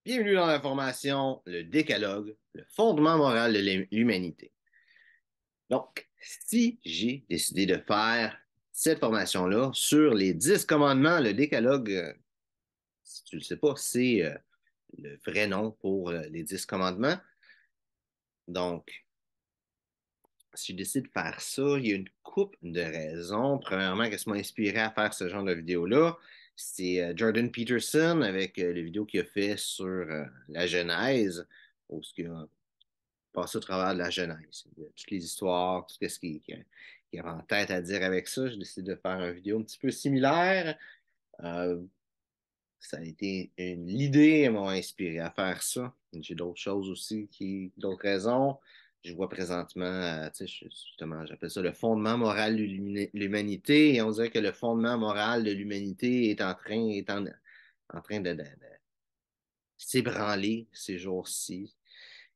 Bienvenue dans la formation Le Décalogue, le fondement moral de l'humanité. Donc, si j'ai décidé de faire cette formation-là sur les 10 commandements, le Décalogue, si tu ne le sais pas, c'est le vrai nom pour les 10 commandements. Donc, si je décide de faire ça, il y a une couple de raisons. Premièrement, qu'est-ce qui m'a inspiré à faire ce genre de vidéo-là? C'est Jordan Peterson avec les vidéos qu'il a fait sur la Genèse, où ce qu'il a passé au travers de la Genèse, de toutes les histoires, tout ce qui avait en tête à dire avec ça. J'ai décidé de faire une vidéo un petit peu similaire. Euh, Ça a été l'idée m'a inspiré à faire ça. J'ai d'autres choses aussi, d'autres raisons. Je vois présentement, tu sais, justement, j'appelle ça le fondement moral de l'humanité. Et on dirait que le fondement moral de l'humanité en train de s'ébranler ces jours-ci.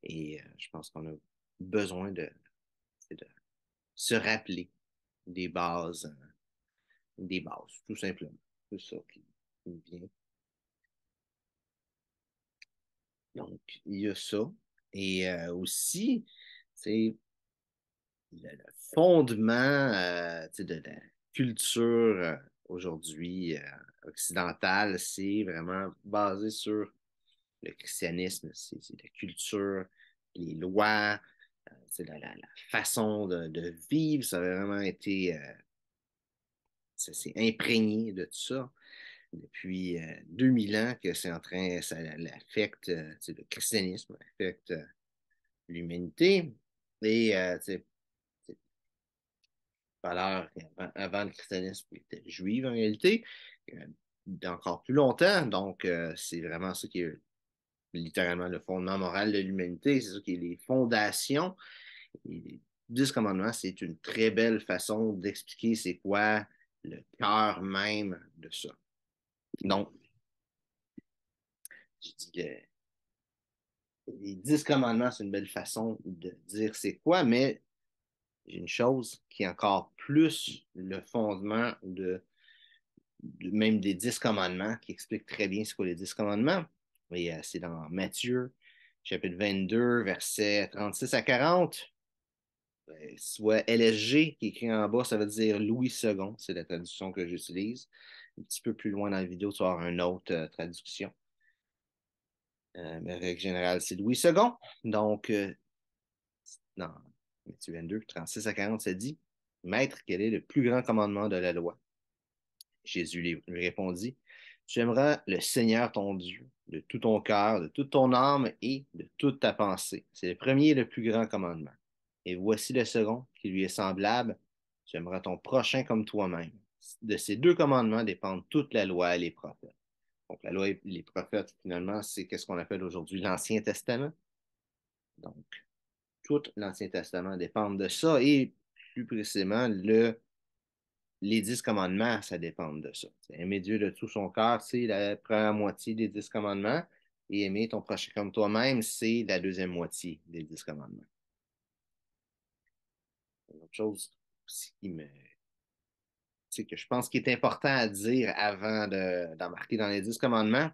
Et je pense qu'on a besoin de se rappeler des bases, tout simplement. C'est ça qui me vient. Donc, il y a ça. Et aussi, c'est le fondement de la culture aujourd'hui occidentale, c'est vraiment basé sur le christianisme, c'est la culture, les lois, c'est la façon de vivre, ça a vraiment été, ça s'est imprégné de tout ça depuis 2000 ans que c'est en train, ça affecte, le christianisme affecte l'humanité. Et valeurs avant le christianisme était juive en réalité, euh, d'encore plus longtemps. Donc, c'est vraiment ça qui est littéralement le fondement moral de l'humanité. C'est ça qui est les fondations. Et les 10 commandements, c'est une très belle façon d'expliquer c'est quoi le cœur même de ça. Donc, je dis que les 10 commandements, c'est une belle façon de dire c'est quoi, mais j'ai une chose qui est encore plus le fondement même des 10 commandements, qui explique très bien ce qu'est les 10 commandements. Et c'est dans Matthieu, chapitre 22, versets 36 à 40. Soit LSG qui est écrit en bas, ça veut dire Louis II. C'est la traduction que j'utilise. Un petit peu plus loin dans la vidéo, tu vas avoir une autre traduction. Mais règle générale, c'est Louis II. Donc, dans Matthieu 22, 36 à 40, ça dit, Maître, quel est le plus grand commandement de la loi? Jésus lui répondit, Tu aimeras le Seigneur ton Dieu de tout ton cœur, de toute ton âme et de toute ta pensée. C'est le premier et le plus grand commandement. Et voici le second qui lui est semblable. Tu aimeras ton prochain comme toi-même. De ces deux commandements dépendent toute la loi et les prophètes. Donc, la loi et les prophètes, finalement, c'est qu'est-ce qu'on appelle aujourd'hui l'Ancien Testament. Donc, tout l'Ancien Testament dépend de ça et plus précisément, les 10 commandements, ça dépend de ça. Aimer Dieu de tout son cœur, c'est la première moitié des 10 commandements. Et aimer ton prochain comme toi-même, c'est la deuxième moitié des 10 commandements. Une autre chose aussi que je pense qui est important à dire avant d'embarquer dans les 10 commandements,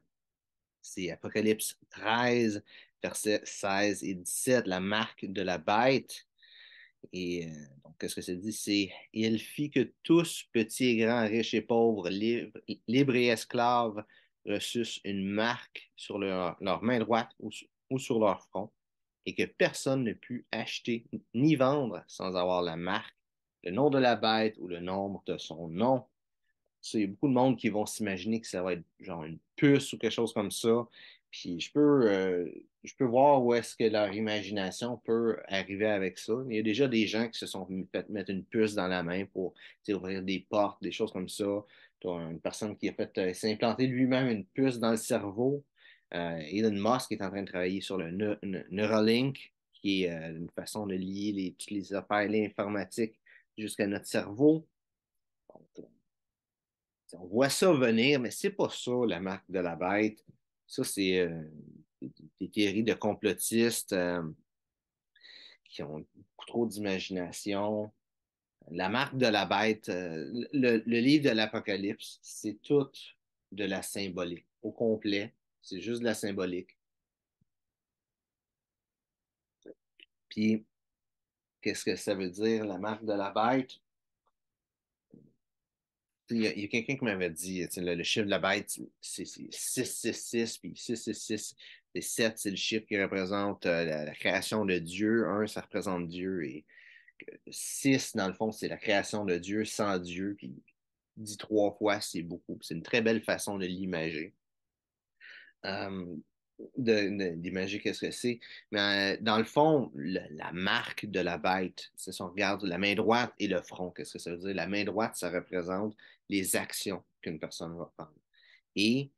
c'est Apocalypse 13, versets 16 et 17, la marque de la bête. Et donc, qu'est-ce que ça dit? C'est Il fit que tous, petits et grands, riches et pauvres, libres et esclaves, reçussent une marque sur leur main droite ou sur leur front, et que personne ne put acheter ni vendre sans avoir la marque, le nom de la bête ou le nombre de son nom. Il y a beaucoup de monde qui vont s'imaginer que ça va être genre une puce ou quelque chose comme ça. Puis je peux voir où est-ce que leur imagination peut arriver avec ça. Il y a déjà des gens qui se sont fait mettre une puce dans la main pour ouvrir des portes, des choses comme ça. Tu as une personne qui a fait s'implanter lui-même une puce dans le cerveau. Elon Musk est en train de travailler sur le Neuralink, qui est une façon de lier toutes les affaires, l'informatique jusqu'à notre cerveau. Donc, on voit ça venir, mais c'est pas ça la marque de la bête. Ça, c'est des théories de complotistes qui ont beaucoup trop d'imagination. La marque de la bête, le livre de l'Apocalypse, c'est tout de la symbolique. Au complet, c'est juste de la symbolique. Puis, qu'est-ce que ça veut dire, la marque de la bête? Il y a quelqu'un qui m'avait dit, le chiffre de la bête, c'est 666, puis 666, c'est 7, c'est le chiffre qui représente la création de Dieu. Un, ça représente Dieu. Et 6, dans le fond, c'est la création de Dieu sans Dieu. Puis dit 3 fois, c'est beaucoup. C'est une très belle façon de l'imager. Euh, D'imager qu'est-ce que c'est. Mais dans le fond, la marque de la bête, c'est si on regarde la main droite et le front, qu'est-ce que ça veut dire? La main droite, ça représente les actions qu'une personne va prendre. Et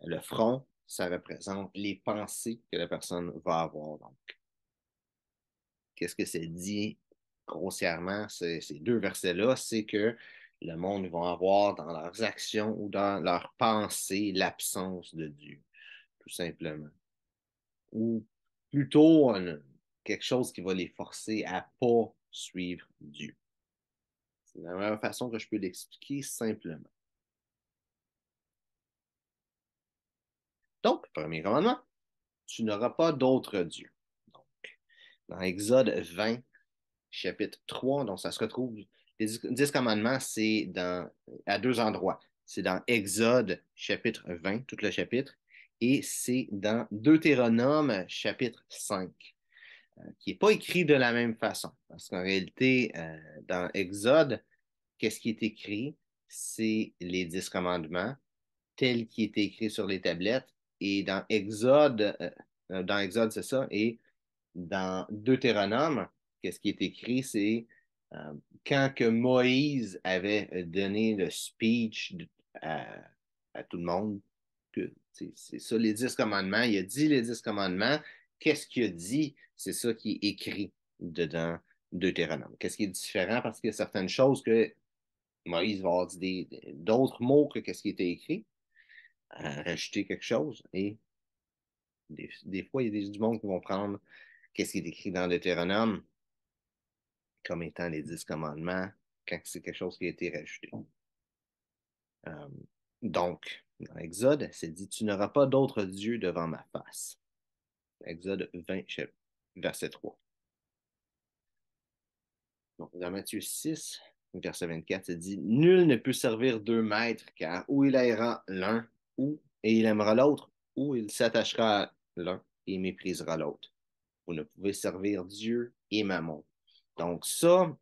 le front, ça représente les pensées que la personne va avoir. Donc, qu'est-ce que c'est dit grossièrement, ces deux versets-là? C'est que le monde va avoir dans leurs actions ou dans leurs pensées l'absence de Dieu, tout simplement. Ou plutôt quelque chose qui va les forcer à ne pas suivre Dieu. C'est la meilleure façon que je peux l'expliquer simplement. Donc, premier commandement, tu n'auras pas d'autre Dieu. Donc, dans Exode 20, chapitre 3, donc ça se retrouve, les 10 commandements, c'est à deux endroits. C'est dans Exode, chapitre 20, tout le chapitre, et c'est dans Deutéronome, chapitre 5, qui n'est pas écrit de la même façon. Parce qu'en réalité, dans Exode, qu'est-ce qui est écrit? C'est les 10 commandements, tels qu'ils étaient écrits sur les tablettes. Et dans Exode, c'est ça. Et dans Deutéronome, qu'est-ce qui est écrit? C'est euh, quand que Moïse avait donné le speech à tout le monde, que c'est ça, les 10 commandements. Il a dit les 10 commandements. Qu'est-ce qu'il a dit? C'est ça qui est écrit dedans Deutéronome. Qu'est-ce qui est différent? Parce qu'il y a certaines choses que Moïse va avoir dit d'autres mots que qu'est-ce qui était écrit, rajouter quelque chose. Et des fois, il y a du monde qui vont prendre qu'est-ce qui est écrit dans Deutéronome comme étant les 10 commandements quand c'est quelque chose qui a été rajouté. Euh, donc, dans Exode, c'est dit, tu n'auras pas d'autre Dieu devant ma face. Exode 20, verset 3. Donc, dans Matthieu 6, verset 24, c'est dit, nul ne peut servir deux maîtres, car ou il haïra l'un, et il aimera l'autre, ou il s'attachera à l'un et méprisera l'autre. Vous ne pouvez servir Dieu et Mammon. Donc, ça,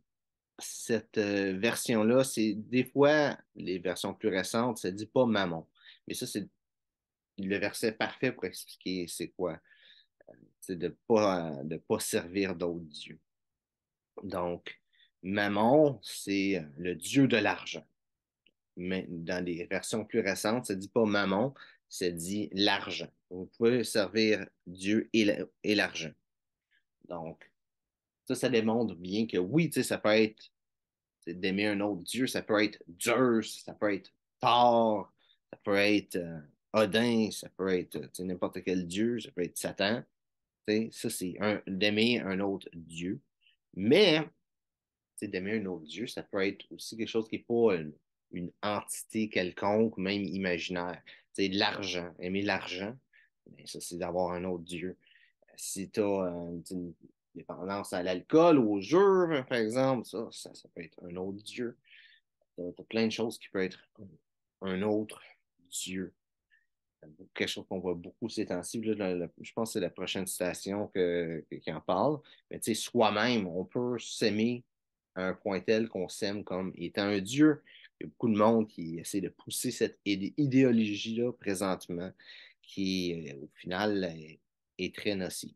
cette version-là, c'est des fois, les versions plus récentes, ça ne dit pas mammon. Mais ça, c'est le verset parfait pour expliquer c'est quoi. C'est de pas servir d'autres dieux. Donc, mammon, c'est le dieu de l'argent. Mais dans les versions plus récentes, ça ne dit pas mammon, ça dit l'argent. Vous pouvez servir Dieu et l'argent. Donc, ça démontre bien que oui, tu sais, ça peut être d'aimer un autre dieu. Ça peut être Zeus, ça peut être Thor, ça peut être Odin, ça peut être n'importe quel dieu, ça peut être Satan. Ça, c'est d'aimer un autre dieu. Mais d'aimer un autre dieu, ça peut être aussi quelque chose qui n'est pas une entité quelconque, même imaginaire. L'argent, aimer l'argent, ben, ça, c'est d'avoir un autre dieu. Si tu as une dépendance à l'alcool ou au jeu, par exemple, ça peut être un autre dieu. T'as plein de choses qui peuvent être un autre Dieu. Quelque chose qu'on voit beaucoup ces temps-ci. Je pense que c'est la prochaine citation qui en parle. Mais tu sais, soi-même, on peut s'aimer à un point tel qu'on s'aime comme étant un Dieu. Il y a beaucoup de monde qui essaie de pousser cette idéologie-là présentement, qui, au final, est très nocive.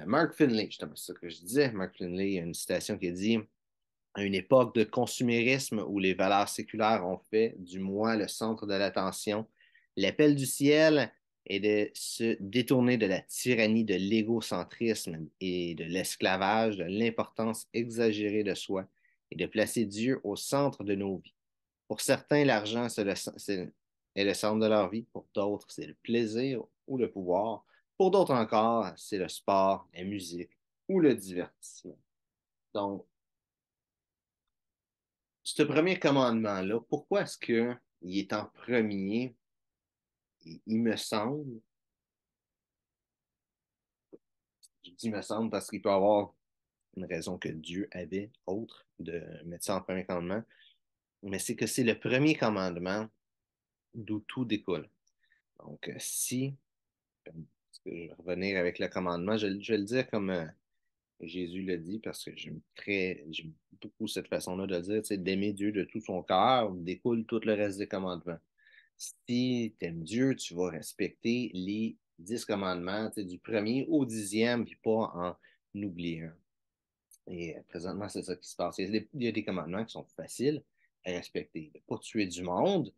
Mark Finley, justement, c'est ça que je disais. Mark Finley, il y a une citation qui dit à une époque de consumérisme où les valeurs séculaires ont fait du moi le centre de l'attention, l'appel du ciel est de se détourner de la tyrannie de l'égocentrisme et de l'esclavage, de l'importance exagérée de soi et de placer Dieu au centre de nos vies. Pour certains, l'argent est le centre de leur vie. Pour d'autres, c'est le plaisir ou le pouvoir. Pour d'autres encore, c'est le sport, la musique ou le divertissement. Donc, ce premier commandement-là, pourquoi est-ce qu'il est en premier? Il me semble il me semble, parce qu'il peut y avoir une raison que Dieu avait autre de mettre ça en premier commandement, mais c'est que c'est le premier commandement d'où tout découle. Donc, si, parce que je vais revenir avec le commandement, je vais le dire comme Jésus l'a dit, parce que j'aime beaucoup cette façon-là de le dire, c'est d'aimer Dieu de tout son cœur, découle tout le reste des commandements. Si tu aimes Dieu, tu vas respecter les 10 commandements, du premier au 10e, puis pas en oublier un. Et présentement, c'est ça qui se passe. Il y a des commandements qui sont faciles à respecter. De ne pas tuer du monde.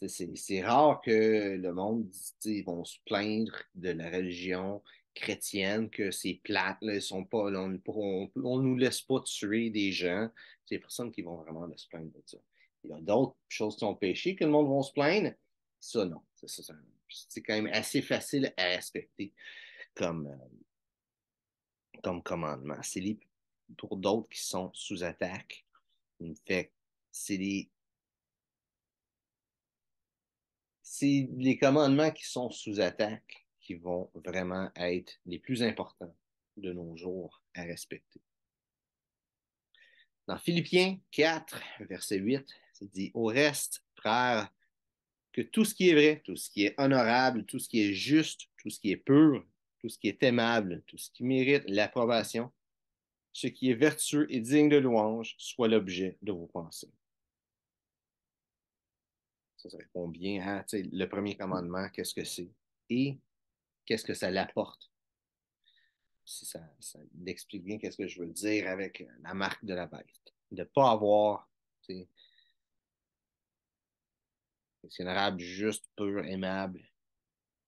C'est rare que le monde ils vont se plaindre de la religion chrétienne, que c'est plate, là, ils sont pas, là, on nous laisse pas tuer des gens. C'est les personnes qui vont vraiment se plaindre de ça. Il y a d'autres choses qui sont péchées que le monde va se plaindre. Ça, non. C'est quand même assez facile à respecter comme, comme commandement. C'est pour d'autres qui sont sous attaque. Fait c'est les commandements qui sont sous attaque qui vont vraiment être les plus importants de nos jours à respecter. Dans Philippiens 4, verset 8, c'est dit: Au reste, frères, que tout ce qui est vrai, tout ce qui est honorable, tout ce qui est juste, tout ce qui est pur, tout ce qui est aimable, tout ce qui mérite l'approbation, ce qui est vertueux et digne de louange, soit l'objet de vos pensées. Ça répond bien à le premier commandement, qu'est-ce que c'est et qu'est-ce que ça l'apporte. Ça explique bien qu'est-ce que je veux dire avec la marque de la bête. De ne pas avoir, c'est honorable, juste, pur, aimable,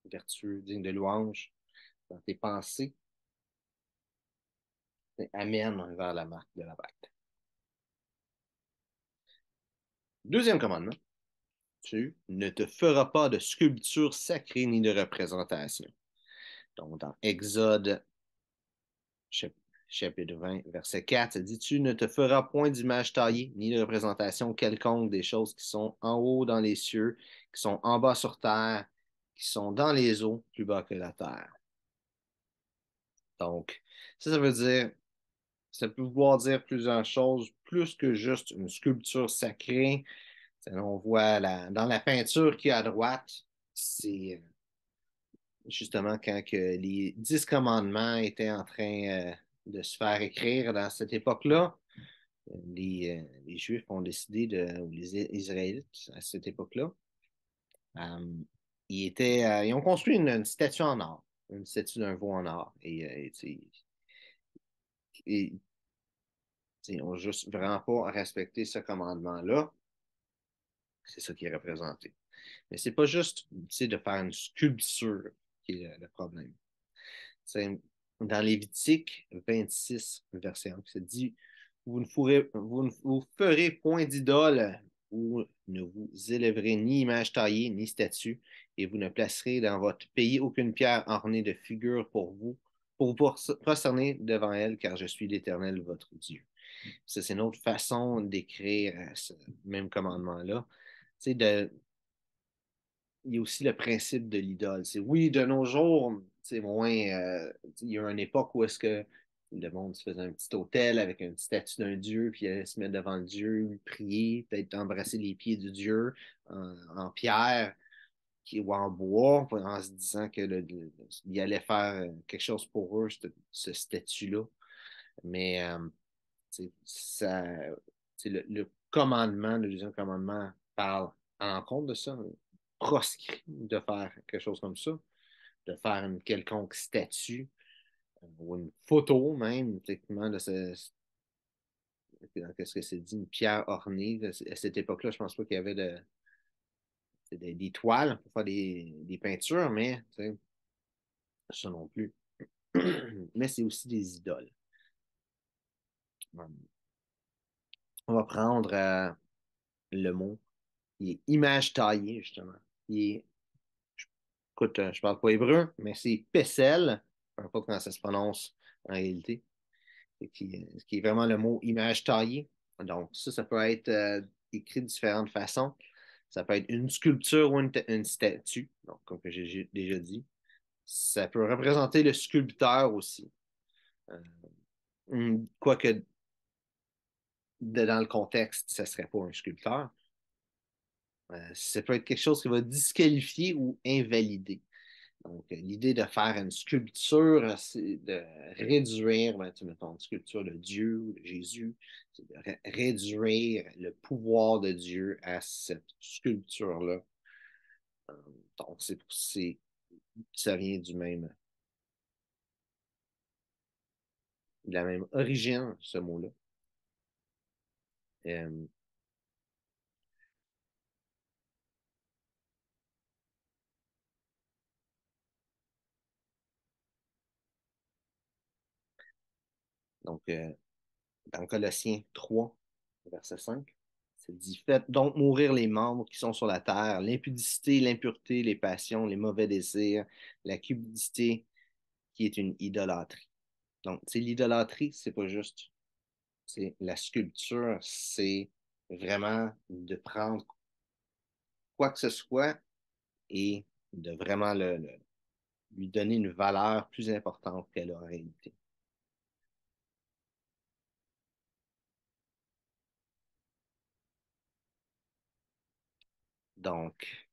vertueux, digne de louange dans tes pensées, amène vers la marque de la bête. Deuxième commandement, tu ne te feras pas de sculpture sacrée ni de représentation. Donc, dans Exode chapitre 20, verset 4, ça dit: Tu ne te feras point d'image taillée, ni de représentation quelconque des choses qui sont en haut dans les cieux, qui sont en bas sur terre, qui sont dans les eaux, plus bas que la terre. Donc, ça veut dire, ça peut vouloir dire plusieurs choses, plus que juste une sculpture sacrée. On voit dans la peinture qui est à droite, c'est justement quand que les 10 commandements étaient en train de se faire écrire dans cette époque-là. Les Juifs ont décidé ou les Israélites à cette époque-là, euh, ils ont construit une statue en or, une statue d'un veau en or. Et ils n'ont juste vraiment pas respecté ce commandement-là. C'est ça qui est représenté. Mais c'est pas juste de faire une sculpture qui est le problème. C'est dans Lévitique 26, verset 1, ça dit: vous ne vous ferez point d'idole ou ne vous élèverez ni image taillée ni statue, et vous ne placerez dans votre pays aucune pierre ornée de figures pour vous prosterner devant elle, car je suis l'Éternel, votre Dieu. Ça, c'est une autre façon d'écrire ce même commandement-là. Il y a aussi le principe de l'idole. C'est oui, de nos jours, c'est moins. Il y a une époque où est-ce que le monde se faisait un petit hôtel avec une statue d'un dieu, puis il allait se mettre devant le dieu, prier, peut-être embrasser les pieds du dieu en pierre ou en bois, en se disant il allait faire quelque chose pour eux, ce statut-là. Mais ça, le commandement, le deuxième commandement parle en compte de ça, proscrit de faire quelque chose comme ça, de faire une quelconque statue ou une photo même, techniquement, qu'est-ce que c'est dit, une pierre ornée. À cette époque-là, je pense pas qu'il y avait des toiles pour faire des peintures, mais ça non plus. Mais c'est aussi des idoles. On va prendre le mot, il est image taillée, justement. Il est, écoute, je parle pas hébreu, mais c'est Pessel, peu importe comment ça se prononce en réalité, qui est vraiment le mot image taillée. Donc, ça peut être écrit de différentes façons. Ça peut être une sculpture ou une statue, donc, comme j'ai déjà dit. Ça peut représenter le sculpteur aussi. Quoique, dans le contexte, ça ne serait pas un sculpteur. Ça peut être quelque chose qui va disqualifier ou invalider. Donc, l'idée de faire une sculpture, c'est de réduire, ben, tu mettons, une sculpture de Dieu ou de Jésus, c'est de réduire le pouvoir de Dieu à cette sculpture-là. Euh, donc, ça vient de la même origine, ce mot-là. Euh, donc, dans Colossiens 3, verset 5, c'est dit, faites donc mourir les membres qui sont sur la terre, l'impudicité, l'impureté, les passions, les mauvais désirs, la cupidité, qui est une idolâtrie. Donc, c'est l'idolâtrie, c'est pas juste, c'est la sculpture, c'est vraiment de prendre quoi que ce soit et de vraiment lui donner une valeur plus importante qu'elle a en réalité. Donc,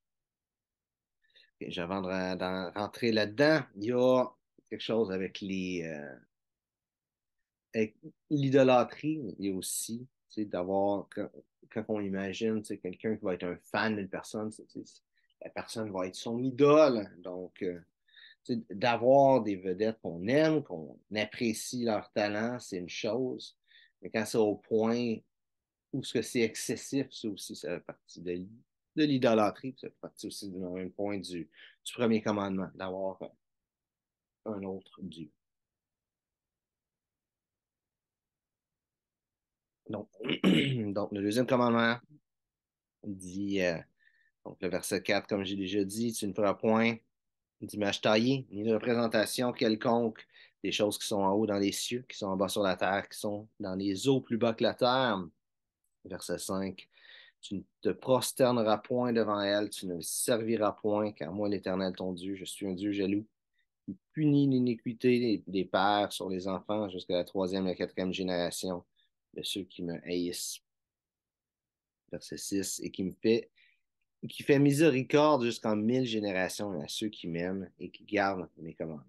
avant de rentrer là-dedans, il y a quelque chose avec l'idolâtrie, il y a aussi, tu sais, d'avoir, quand on imagine, tu sais, quelqu'un qui va être un fan d'une personne, la personne va être son idole. Donc, tu sais, d'avoir des vedettes qu'on aime, qu'on apprécie leur talent, c'est une chose. Mais quand c'est au point où ce que c'est excessif, ça aussi, ça fait partie de l'idolâtrie, ça fait partie aussi du même point du premier commandement, d'avoir un autre Dieu. Donc, donc le deuxième commandement dit, donc le verset 4, comme j'ai déjà dit, tu ne feras point d'image taillée, ni de représentation quelconque des choses qui sont en haut dans les cieux, qui sont en bas sur la terre, qui sont dans les eaux plus bas que la terre. Verset 5, tu ne te prosterneras point devant elle, tu ne le serviras point, car moi, l'Éternel, ton Dieu, je suis un Dieu jaloux, qui punit l'iniquité des pères sur les enfants jusqu'à la troisième et la quatrième génération de ceux qui me haïssent. Verset 6, et qui fait miséricorde jusqu'en 1000 générations à ceux qui m'aiment et qui gardent mes commandements.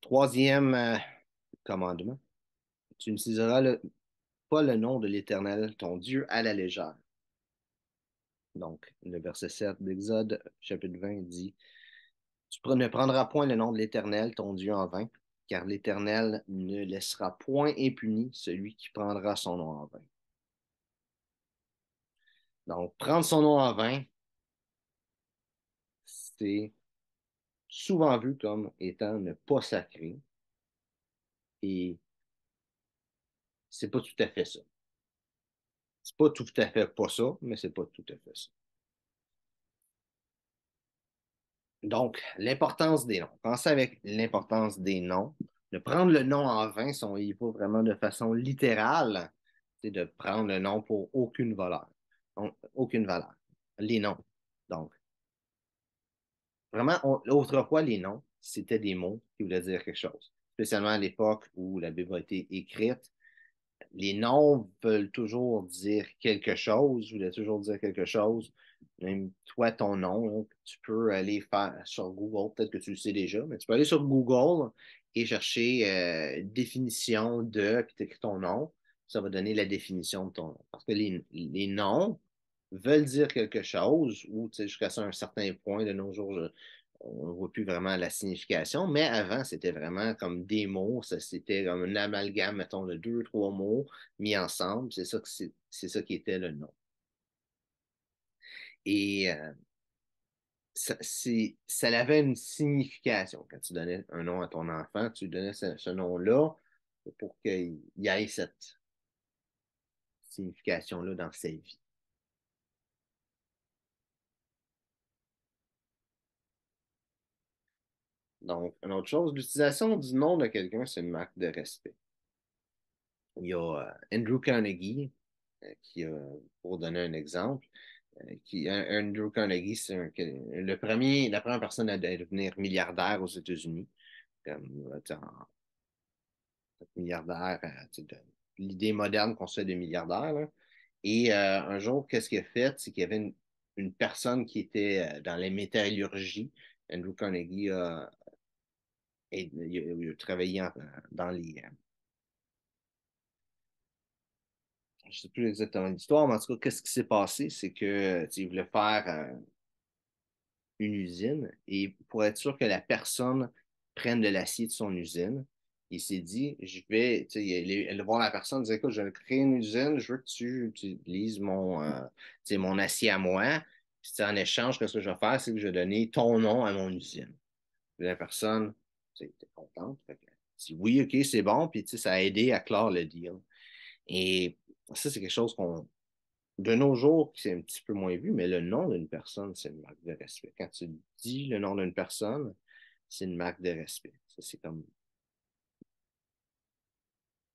Troisième commandement, tu n'utiliseras pas le nom de l'Éternel, ton Dieu, à la légère. Donc, le verset 7 d'Exode, chapitre 20, dit, tu ne prendras point le nom de l'Éternel, ton Dieu, en vain, car l'Éternel ne laissera point impuni celui qui prendra son nom en vain. Donc, prendre son nom en vain, c'est souvent vu comme étant ne pas sacré, et c'est pas tout à fait ça. C'est pas tout à fait pas ça, mais c'est pas tout à fait ça. Donc, l'importance des noms. Pensez avec l'importance des noms. De prendre le nom en vain, si on y va vraiment de façon littérale, c'est de prendre le nom pour aucune valeur. Donc, aucune valeur. Les noms. Donc, vraiment, autrefois, les noms, c'était des mots qui voulaient dire quelque chose. Spécialement à l'époque où la Bible a été écrite, les noms veulent toujours dire quelque chose, voulaient toujours dire quelque chose. Même toi, ton nom, là, tu peux aller faire sur Google, peut-être que tu le sais déjà, mais tu peux aller sur Google et chercher définition de, puis tu écris ton nom, ça va donner la définition de ton nom. Parce que les noms veulent dire quelque chose, ou jusqu'à un certain point de nos jours, on ne voit plus vraiment la signification, mais avant, c'était vraiment comme des mots, ça, c'était comme un amalgame, mettons, de deux, trois mots mis ensemble, c'est ça qui était le nom. Et ça avait une signification. Quand tu donnais un nom à ton enfant, tu lui donnais ce nom-là pour qu'il y ait cette signification-là dans sa vie. Donc, une autre chose, l'utilisation du nom de quelqu'un, c'est une marque de respect. Il y a Andrew Carnegie, qui a, pour donner un exemple, Andrew Carnegie, c'est la première personne à devenir milliardaire aux États-Unis. Comme, milliardaire, l'idée moderne qu'on se fait des milliardaires. Là. Et un jour, qu'est-ce qu'il a fait? C'est qu'il y avait une personne qui était dans les métallurgies. Andrew Carnegie il a travaillé dans les. Je ne sais plus exactement l'histoire, mais en tout cas, qu'est-ce qui s'est passé? C'est que il voulait faire une usine et pour être sûr que la personne prenne de l'acier de son usine, il s'est dit, je vais, tu sais, il allait voir la personne, il dit, écoute, je vais créer une usine, je veux que tu utilises mon acier à moi. Puis en échange, ce que je vais faire, c'est que je vais donner ton nom à mon usine. Puis la personne, était contente. Fait que, elle dit, oui, OK, c'est bon. Puis ça a aidé à clore le deal. Et ça, c'est quelque chose de nos jours, c'est un petit peu moins vu, mais le nom d'une personne, c'est une marque de respect. Quand tu dis le nom d'une personne, c'est une marque de respect. Ça, c'est comme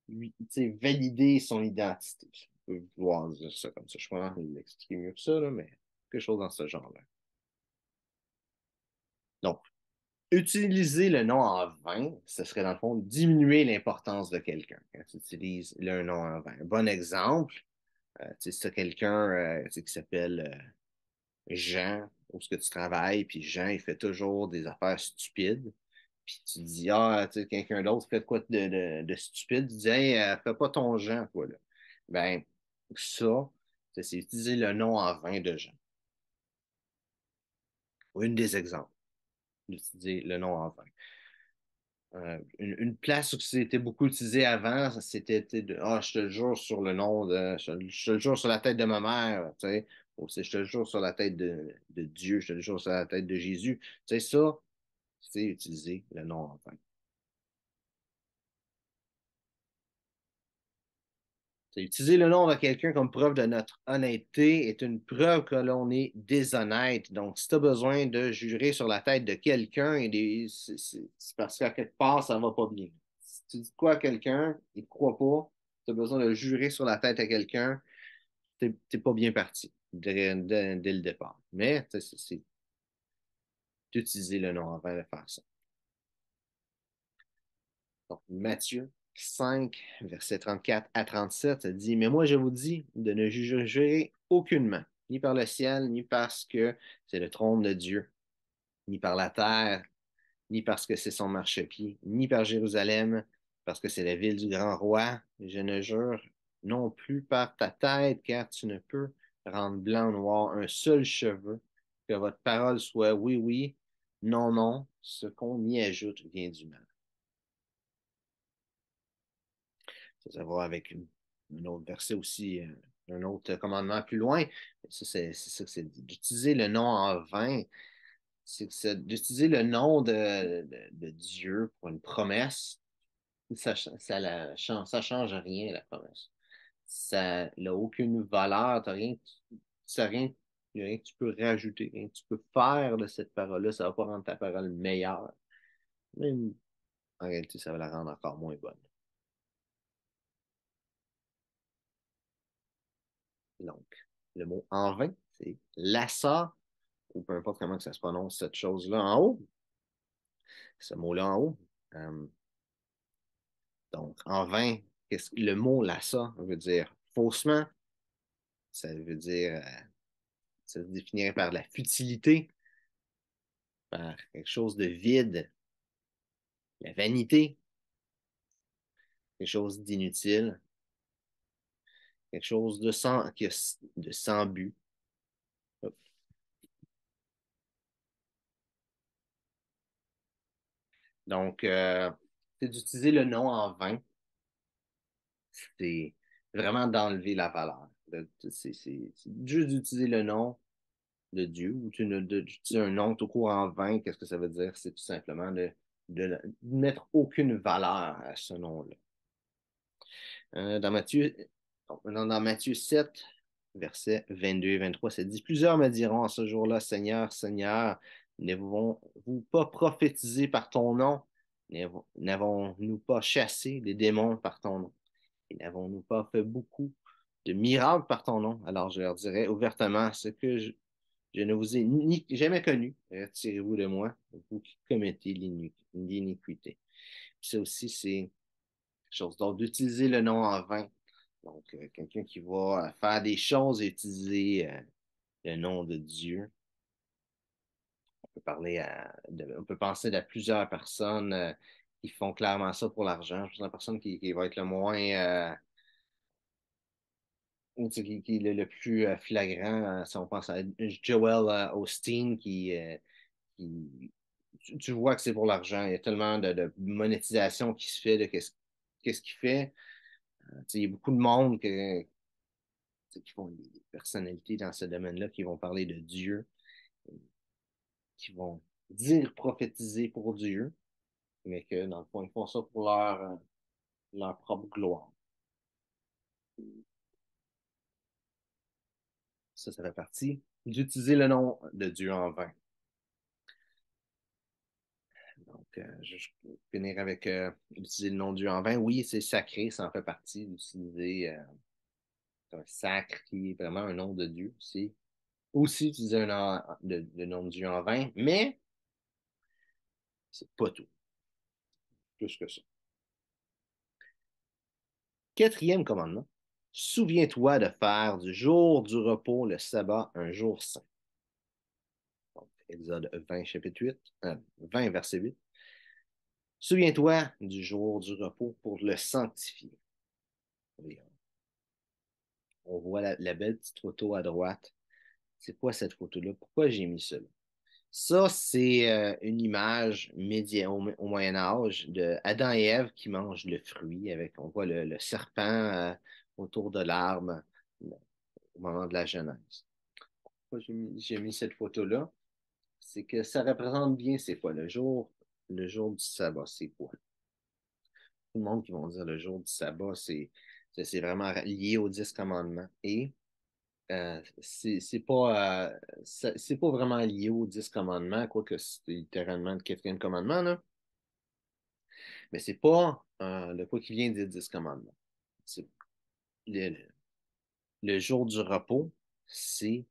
lui, valider son identité. On peut vouloir dire ça comme ça. Je pense l'expliquer mieux que ça, là, mais quelque chose dans ce genre-là. Donc, utiliser le nom en vain, ce serait dans le fond diminuer l'importance de quelqu'un quand tu utilises le nom en vain. Un bon exemple, si tu as quelqu'un qui s'appelle Jean, où ce que tu travailles, puis Jean, il fait toujours des affaires stupides. Puis tu dis, ah, tu sais, quelqu'un d'autre fait quoi de stupide? Tu dis, hey, fais pas ton Jean, quoi, là. Ben, ça, c'est utiliser le nom en vain de Jean. Une des exemples d'utiliser le nom en vain. Une place où c'était beaucoup utilisé avant, c'était de ah, je te le jure sur le nom de. Je te le jure sur la tête de ma mère, tu sais. Ou c'est je te le jure sur la tête de Dieu, je te le jure sur la tête de Jésus. Tu sais, ça, c'est utiliser le nom en vain. C'est utiliser le nom de quelqu'un comme preuve de notre honnêteté est une preuve que l'on est déshonnête. Donc, si tu as besoin de jurer sur la tête de quelqu'un, c'est parce qu'à quelque part, ça va pas bien. Si tu dis quoi à quelqu'un, il ne croit pas, tu as besoin de jurer sur la tête à quelqu'un, tu n'es pas bien parti dès le départ. Mais c'est d'utiliser le nom avant de faire ça. Donc, Matthieu 5, versets 34 à 37, ça dit, mais moi je vous dis de ne juger aucunement, ni par le ciel, ni parce que c'est le trône de Dieu, ni par la terre, ni parce que c'est son marchepied, ni par Jérusalem, parce que c'est la ville du grand roi. Je ne jure non plus par ta tête, car tu ne peux rendre blanc ou noir un seul cheveu, que votre parole soit oui, oui, non, non, ce qu'on y ajoute vient du mal. Ça va avec un autre verset aussi, un autre commandement plus loin. Ça, c'est ça que c'est d'utiliser le nom en vain. C'est d'utiliser le nom de Dieu pour une promesse. Ça change rien, la promesse. Ça n'a aucune valeur. T'as rien, ça rien, rien que tu peux rajouter, rien que tu peux faire de cette parole-là. Ça ne va pas rendre ta parole meilleure. Même, en réalité, ça va la rendre encore moins bonne. Donc, le mot en vain, c'est lassa, ou peu importe comment que ça se prononce, cette chose-là en haut, ce mot-là en haut. Euh, donc, en vain, le mot lassa veut dire faussement, ça veut dire, ça se définirait par la futilité, par quelque chose de vide, la vanité, quelque chose d'inutile, quelque chose de sans but. Donc, c'est d'utiliser le nom en vain, c'est vraiment d'enlever la valeur. C'est juste d'utiliser le nom de Dieu ou d'utiliser un nom tout court en vain. Qu'est-ce que ça veut dire? C'est tout simplement de mettre aucune valeur à ce nom-là. Dans dans Matthieu 7, versets 22 et 23, ça dit, plusieurs me diront à ce jour-là, Seigneur, Seigneur, n'avons-vous pas prophétisé par ton nom? N'avons-nous pas chassé des démons par ton nom? Et n'avons-nous pas fait beaucoup de miracles par ton nom. Alors je leur dirai ouvertement ce que je ne vous ai jamais connu. Retirez-vous de moi, vous qui commettez l'iniquité. Puis ça aussi, c'est quelque chose d'autre, d'utiliser le nom en vain. Donc, quelqu'un qui va faire des choses et utiliser le nom de Dieu. On peut penser à plusieurs personnes qui font clairement ça pour l'argent. La personne qui va être le moins, ou, tu sais, qui est le plus flagrant, si on pense à Joel Osteen, qui tu vois que c'est pour l'argent. Il y a tellement de monétisation qui se fait de qu'est-ce qu'il fait. Tu sais, il y a beaucoup de monde qui font des personnalités dans ce domaine-là qui vont parler de Dieu, qui vont dire prophétiser pour Dieu, mais que dans le fond, ils font ça pour leur propre gloire. Ça fait partie d'utiliser le nom de Dieu en vain. Donc, je vais finir avec utiliser le nom de Dieu en vain. Oui, c'est sacré, ça en fait partie d'utiliser un sacre qui est vraiment un nom de Dieu. C'est aussi utiliser un nom le nom de Dieu en vain, mais c'est pas tout, plus que ça. Quatrième commandement. Souviens-toi de faire du jour du repos le sabbat un jour saint. Donc, Exode 20, chapitre 8, 20, verset 8. Souviens-toi du jour du repos pour le sanctifier. On voit la belle petite photo à droite. C'est quoi cette photo-là? Pourquoi j'ai mis ça là? Ça, c'est une image au Moyen Âge de Adam et Ève qui mangent le fruit avec, on voit le serpent autour de l'arbre au moment de la Genèse. Pourquoi j'ai mis cette photo-là? C'est que ça représente bien c'est quoi le jour du sabbat, c'est quoi? Tout le monde qui vont dire le jour du sabbat, c'est vraiment lié aux 10 commandements. Et c'est pas vraiment lié aux 10 commandements, quoique c'est littéralement le quatrième commandement, là. Mais c'est pas le quoi qui vient des 10 commandements. C'est le, le jour du repos, c'est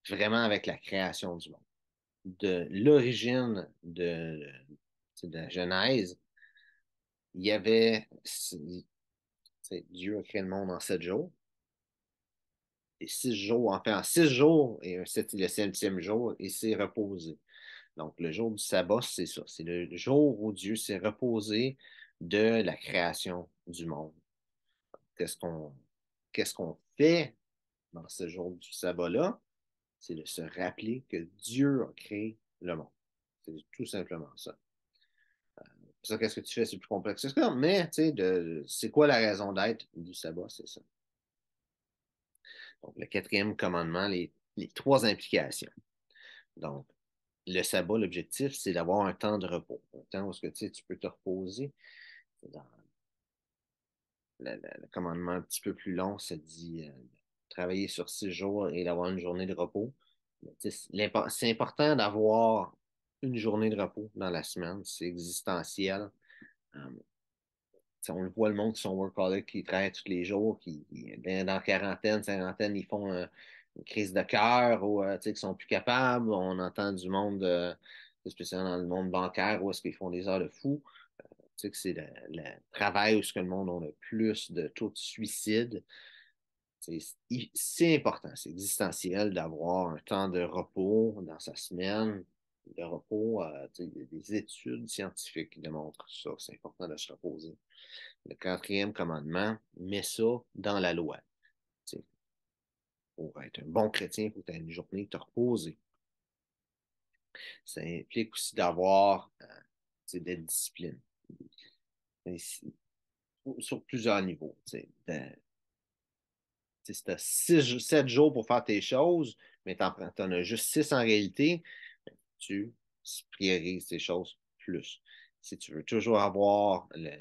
vraiment avec la création du monde. De l'origine de la Genèse, il y avait, Dieu a créé le monde en 7 jours. Et 6 jours, enfin, en 6 jours, et le septième jour, il s'est reposé. Donc, le jour du sabbat, c'est ça. C'est le jour où Dieu s'est reposé de la création du monde. Qu'est-ce qu'on qu'est-ce qu'on fait dans ce jour du sabbat-là? C'est de se rappeler que Dieu a créé le monde. C'est tout simplement ça. Ça, qu'est-ce que tu fais? C'est plus complexe que ça. Mais, tu sais, c'est quoi la raison d'être du sabbat? C'est ça. Donc, le quatrième commandement, les trois implications. Donc, le sabbat, l'objectif, c'est d'avoir un temps de repos. Un temps où tu sais, tu peux te reposer. Dans le commandement un petit peu plus long, ça dit de travailler sur 6 jours et d'avoir une journée de repos. C'est important d'avoir une journée de repos dans la semaine. C'est existentiel. Euh, on le voit, le monde qui sont workaholics, qui travaillent tous les jours, dans la quarantaine, cinquantaine, ils font une crise de cœur ou qui sont plus capables. On entend du monde, spécialement dans le monde bancaire, où est-ce qu'ils font des heures de fou. Que c'est le travail où ce que le monde a le plus de taux de suicide. C'est important, c'est existentiel d'avoir un temps de repos dans sa semaine. De repos, il y a des études scientifiques qui démontrent ça. C'est important de se reposer. Le quatrième commandement met ça dans la loi. T'sais, pour être un bon chrétien, il faut que tu aies une journée de te reposer. Ça implique aussi d'avoir d'être discipline. Sur plusieurs niveaux. Si tu as 7 jours pour faire tes choses, mais tu en as juste 6 en réalité, tu priorises tes choses plus. Si tu veux toujours avoir le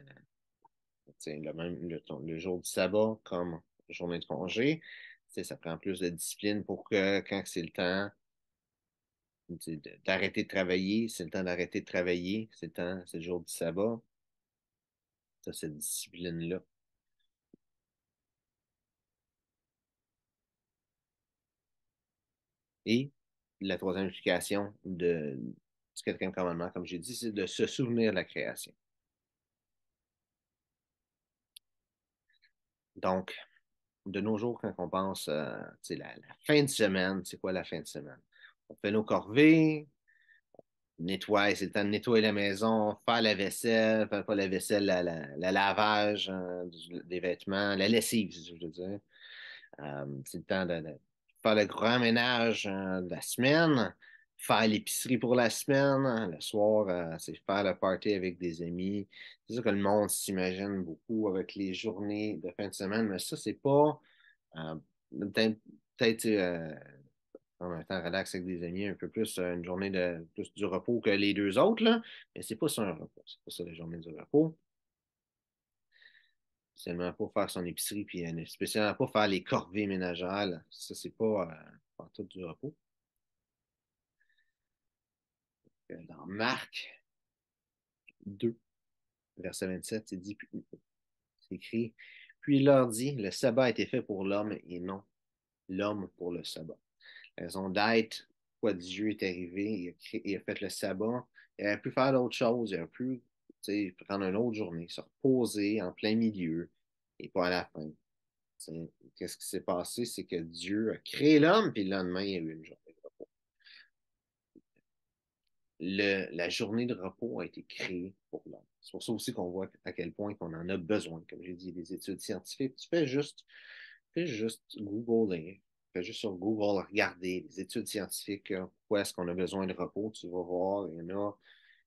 jour du sabbat comme journée de congé, ça prend plus de discipline pour que quand c'est le temps d'arrêter de travailler, c'est le temps d'arrêter de travailler, c'est le jour du sabbat, tu as cette discipline-là. Et la troisième explication du quatrième commandement, comme j'ai dit, c'est de se souvenir de la création. Donc, de nos jours, quand on pense la fin de semaine, c'est quoi la fin de semaine? On fait nos corvées, nettoyer, c'est le temps de nettoyer la maison, faire la vaisselle, faire pas la vaisselle, la lavage des vêtements, la lessive, si je veux dire. C'est le temps de faire le grand ménage de la semaine, faire l'épicerie pour la semaine. Le soir, c'est faire le party avec des amis. C'est ça que le monde s'imagine beaucoup avec les journées de fin de semaine, mais ça, c'est pas euh, peut-être en un temps relax avec des amis, un peu plus une journée de plus du repos que les deux autres, là. Mais c'est pas ça un repos, c'est pas ça la journée du repos. Spécialement pas faire son épicerie, puis spécialement pas faire les corvées ménagères, là. Ça, c'est pas tout du repos. Dans Marc 2, verset 27, c'est écrit, puis il leur dit, le sabbat a été fait pour l'homme et non l'homme pour le sabbat. La raison d'être, pourquoi Dieu est arrivé, il a fait le sabbat, il aurait pu faire d'autres choses, il aurait pu prendre une autre journée, se reposer en plein milieu et pas à la fin. Qu'est-ce qui s'est passé? C'est que Dieu a créé l'homme, puis le lendemain, il y a eu une journée de repos. La journée de repos a été créée pour l'homme. C'est pour ça aussi qu'on voit à quel point qu'on en a besoin. Comme j'ai dit, des études scientifiques, fais juste googler, fais juste sur Google regarder les études scientifiques, pourquoi est-ce qu'on a besoin de repos, tu vas voir, il y en a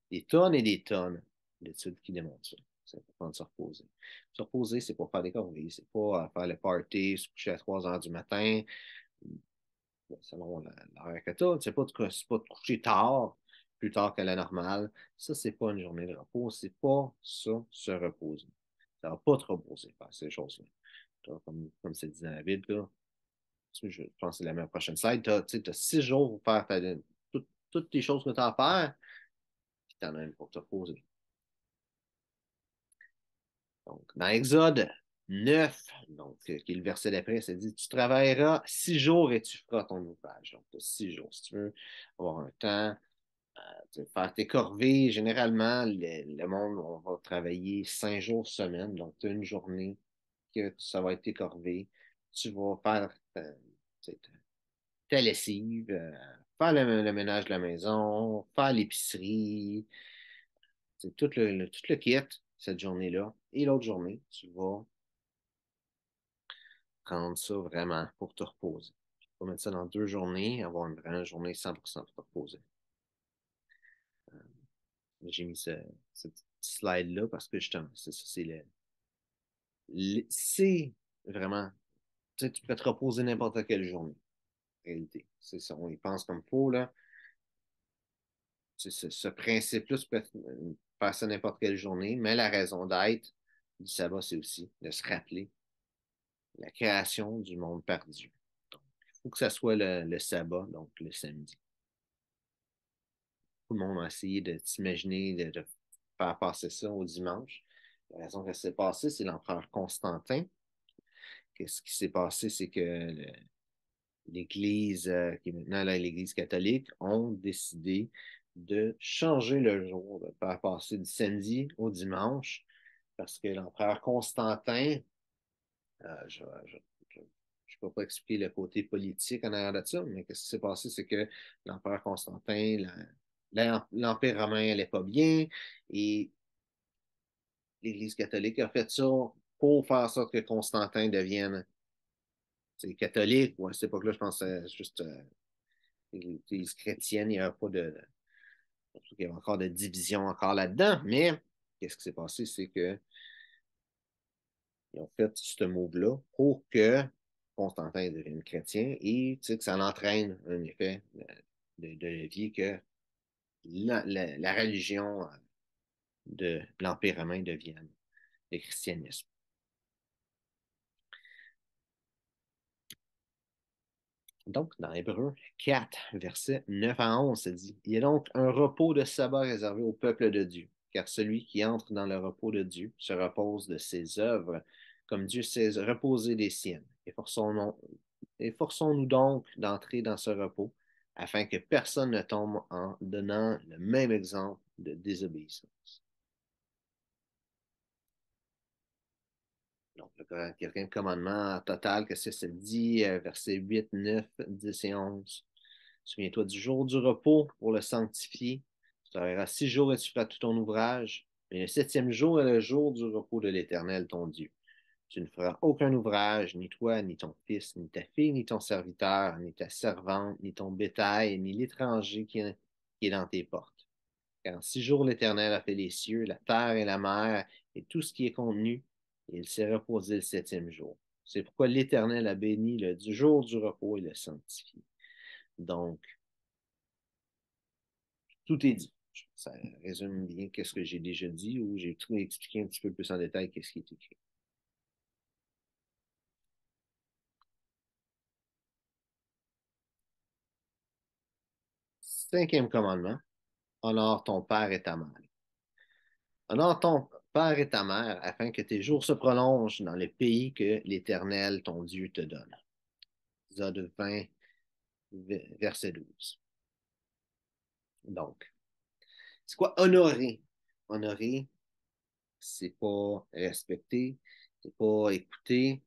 des tonnes et des tonnes d'études qui démontrent ça. C'est important de se reposer. Se reposer, c'est pas faire des corvées, c'est pas faire le party, se coucher à 3 heures du matin, selon l'heure que tu as. C'est pas de coucher tard, plus tard que la normale. Ça, c'est pas une journée de repos. C'est pas ça, se reposer. Ça va pas te reposer faire ces choses-là. Comme c'est dit dans la Bible, là, je pense que c'est la même prochaine slide. Tu as 6 jours pour faire toutes les choses que tu as à faire, puis tu en as une pour te reposer. Donc, dans Exode 9, donc, qui est le verset d'après, ça dit, tu travailleras 6 jours et tu feras ton ouvrage. Donc, tu as 6 jours. Si tu veux avoir un temps, faire tes corvées, généralement, le monde, on va travailler 5 jours semaine. Donc, tu as une journée que ça va être tes corvées. Tu vas faire ta lessive, faire le ménage de la maison, faire l'épicerie, c'est tout le kit cette journée-là. Et l'autre journée, tu vas prendre ça vraiment pour te reposer. Tu vas mettre ça dans 2 journées, avoir une vraie journée 100% pour te reposer. J'ai mis ce petit slide-là parce que justement, c'est ça, c'est vraiment, tu peux te reposer n'importe quelle journée, en réalité. C'est ça, on y pense comme faux, là. Ce principe-là, tu peux faire ça n'importe quelle journée, mais la raison d'être du sabbat, c'est aussi de se rappeler la création du monde par Dieu. Donc, il faut que ça soit le sabbat, donc le samedi. Tout le monde a essayé de s'imaginer de faire passer ça au dimanche. La raison que ça s'est passé, c'est l'empereur Constantin. Qu'est-ce qui s'est passé, c'est que l'Église, qui est maintenant l'Église catholique, ont décidé de changer le jour, de faire passer du samedi au dimanche, parce que l'empereur Constantin, je ne peux pas expliquer le côté politique en arrière de ça, mais ce qui s'est passé, c'est que l'empereur Constantin, l'Empire romain n'allait pas bien, et l'Église catholique a fait ça pour faire en sorte que Constantin devienne catholique, ou à cette époque-là, je pense que c'est juste l'Église chrétienne, il n'y a pas il y a encore de division encore là-dedans, mais qu'est-ce qui s'est passé, c'est qu'ils ont fait ce move-là pour que Constantin devienne chrétien et que ça entraîne un effet de levier que la religion de l'Empire romain devienne le christianisme. Donc, dans Hébreu 4, versets 9 à 11, ça dit, il y a donc un repos de sabbat réservé au peuple de Dieu, car celui qui entre dans le repos de Dieu se repose de ses œuvres, comme Dieu s'est reposé des siennes. Efforçons-nous donc d'entrer dans ce repos, afin que personne ne tombe en donnant le même exemple de désobéissance. Donc, le quatrième commandement total, qu'est-ce que ça dit? Versets 8, 9, 10 et 11. Souviens-toi du jour du repos pour le sanctifier. Tu travailleras 6 jours et tu feras tout ton ouvrage. Mais le septième jour est le jour du repos de l'Éternel, ton Dieu. Tu ne feras aucun ouvrage, ni toi, ni ton fils, ni ta fille, ni ton serviteur, ni ta servante, ni ton bétail, ni l'étranger qui est dans tes portes. Car en 6 jours, l'Éternel a fait les cieux, la terre et la mer, et tout ce qui est contenu, et il s'est reposé le septième jour. C'est pourquoi l'Éternel a béni le jour du repos et le sanctifié. Donc, tout est dit. Ça résume bien qu'est-ce que j'ai déjà dit ou j'ai tout expliqué un petit peu plus en détail qu'est-ce qui est écrit. Cinquième commandement, honore ton père et ta mère. Honore ton père et ta mère afin que tes jours se prolongent dans le pays que l'Éternel, ton Dieu, te donne. Exode 20, verset 12. Donc, c'est quoi honorer? Honorer, c'est pas respecter, c'est pas écouter.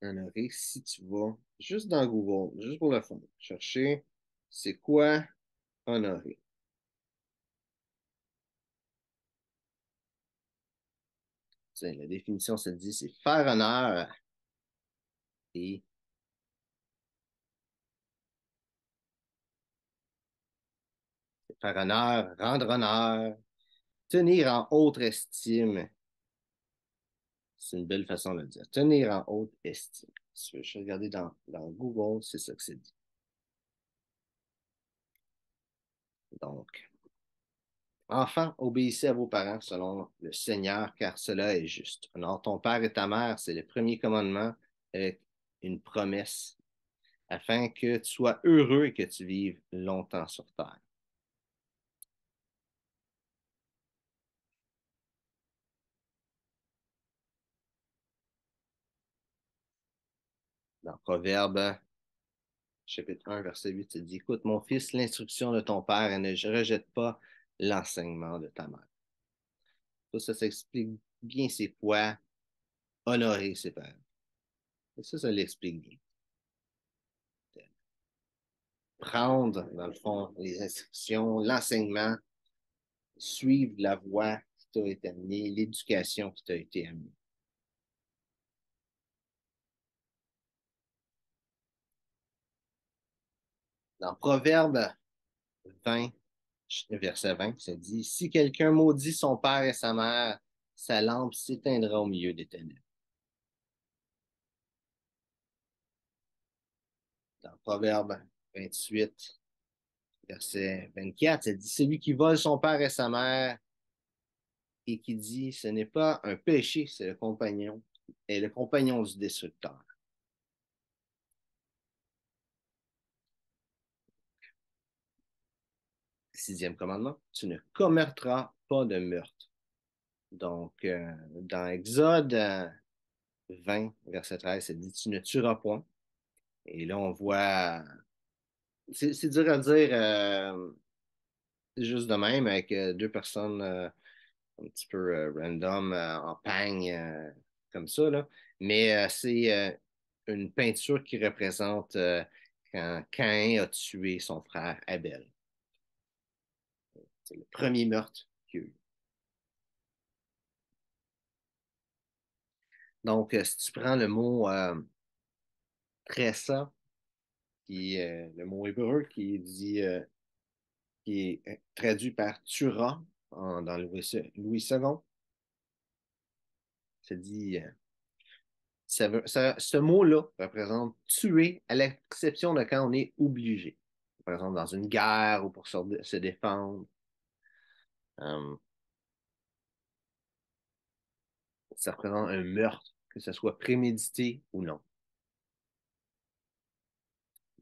Honorer, si tu vas juste dans Google, juste pour le fond, chercher c'est quoi honorer. Tiens, la définition se dit c'est faire honneur et faire honneur, rendre honneur, tenir en haute estime. C'est une belle façon de le dire. Tenir en haute estime. Si je vais regarder dans Google, c'est ça que c'est dit. Donc, enfants, obéissez à vos parents selon le Seigneur, car cela est juste. Honore ton père et ta mère, c'est le premier commandement avec une promesse, afin que tu sois heureux et que tu vives longtemps sur terre. Dans Proverbe, chapitre 1, verset 8, il dit, écoute, mon fils, l'instruction de ton père et ne rejette pas l'enseignement de ta mère. Ça s'explique bien c'est quoi honorer ses parents. Et ça l'explique bien. Prendre, dans le fond, les instructions, l'enseignement, suivre la voie qui t'a été amenée, l'éducation qui t'a été amenée. Dans Proverbe 20, verset 20, ça dit, si quelqu'un maudit son père et sa mère, sa lampe s'éteindra au milieu des ténèbres. Dans Proverbe 28, verset 24, ça dit, celui qui vole son père et sa mère et qui dit, ce n'est pas un péché, c'est le compagnon, et le compagnon du destructeur. Sixième commandement, tu ne commettras pas de meurtre. Donc, dans Exode 20, verset 13, ça dit, tu ne tueras point. Et là, on voit, c'est dur à dire juste de même avec deux personnes un petit peu random en pagne comme ça, là. Mais c'est une peinture qui représente quand Caïn a tué son frère Abel. C'est le premier meurtre qu'il y a eu. Donc, si tu prends le mot tressa, qui est le mot hébreu qui est traduit par tuera dans Louis II, ça dit ce mot-là représente tuer à l'exception de quand on est obligé. Par exemple, dans une guerre ou pour se défendre. Euh, Ça représente un meurtre, que ce soit prémédité ou non.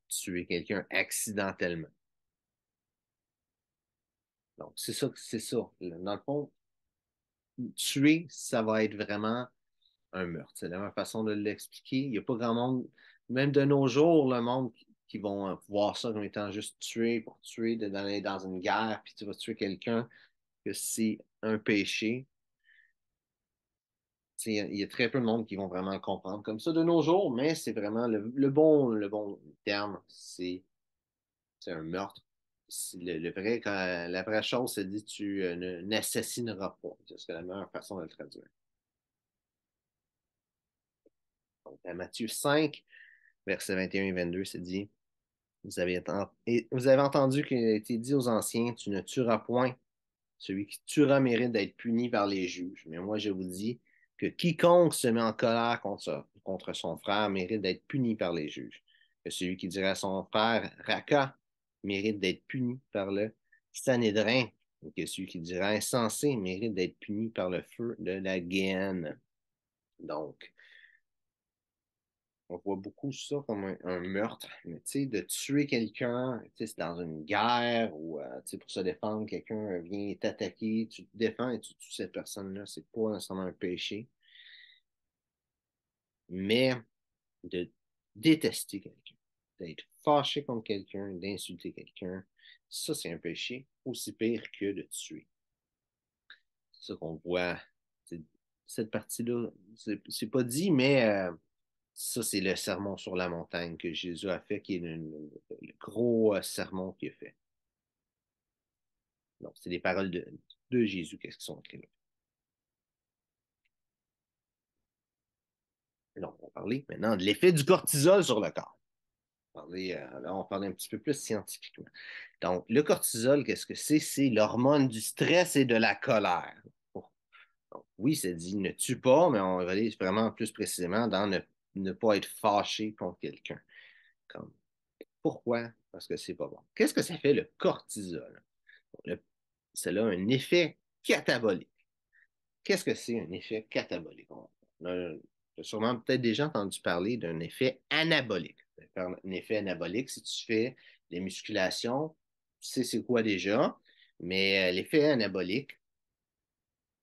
Tuer quelqu'un accidentellement. Donc, c'est ça. Dans le fond, tuer, ça va être vraiment un meurtre. C'est la même façon de l'expliquer. Il n'y a pas grand monde, même de nos jours, le monde qui vont voir ça comme étant juste tuer pour tuer, d'aller dans une guerre, puis tu vas tuer quelqu'un, que c'est un péché. Il y a très peu de monde qui vont vraiment le comprendre comme ça de nos jours, mais c'est vraiment le bon terme, c'est un meurtre. La vraie chose, c'est dit tu n'assassineras pas. C'est la meilleure façon de le traduire. Donc, à Matthieu 5, versets 21 et 22, c'est dit vous avez entendu qu'il a été dit aux anciens tu ne tueras point. Celui qui tuera mérite d'être puni par les juges. Mais moi, je vous dis que quiconque se met en colère contre son frère mérite d'être puni par les juges. Que celui qui dirait à son frère Raka mérite d'être puni par le Sanhédrin. Et que celui qui dira insensé mérite d'être puni par le feu de la Géhenne. Donc, on voit beaucoup ça comme un meurtre. Mais tu sais, de tuer quelqu'un, tu sais, c'est dans une guerre ou tu sais, pour se défendre, quelqu'un vient t'attaquer, tu te défends et tu tues cette personne-là. C'est pas nécessairement un péché. Mais de détester quelqu'un, d'être fâché contre quelqu'un, d'insulter quelqu'un, ça, c'est un péché aussi pire que de tuer. C'est ça qu'on voit. Cette partie-là, c'est pas dit, mais ça, c'est le sermon sur la montagne que Jésus a fait, qui est le gros sermon qu'il a fait. Donc, c'est les paroles de Jésus, qu'est-ce qui sont écrites là. Donc, on va parler maintenant de l'effet du cortisol sur le corps. Là, on va parler un petit peu plus scientifiquement. Donc, le cortisol, qu'est-ce que c'est? C'est l'hormone du stress et de la colère. Donc, oui, c'est dit ne tue pas, mais on va aller vraiment plus précisément dans ne pas être fâché contre quelqu'un. Comme, pourquoi? Parce que c'est pas bon. Qu'est-ce que ça fait le cortisol? Le- Cela a un effet catabolique. Qu'est-ce que c'est un effet catabolique? On a sûrement peut-être déjà entendu parler d'un effet anabolique. Un effet anabolique, si tu fais des musculations, tu sais c'est quoi déjà, mais l'effet anabolique,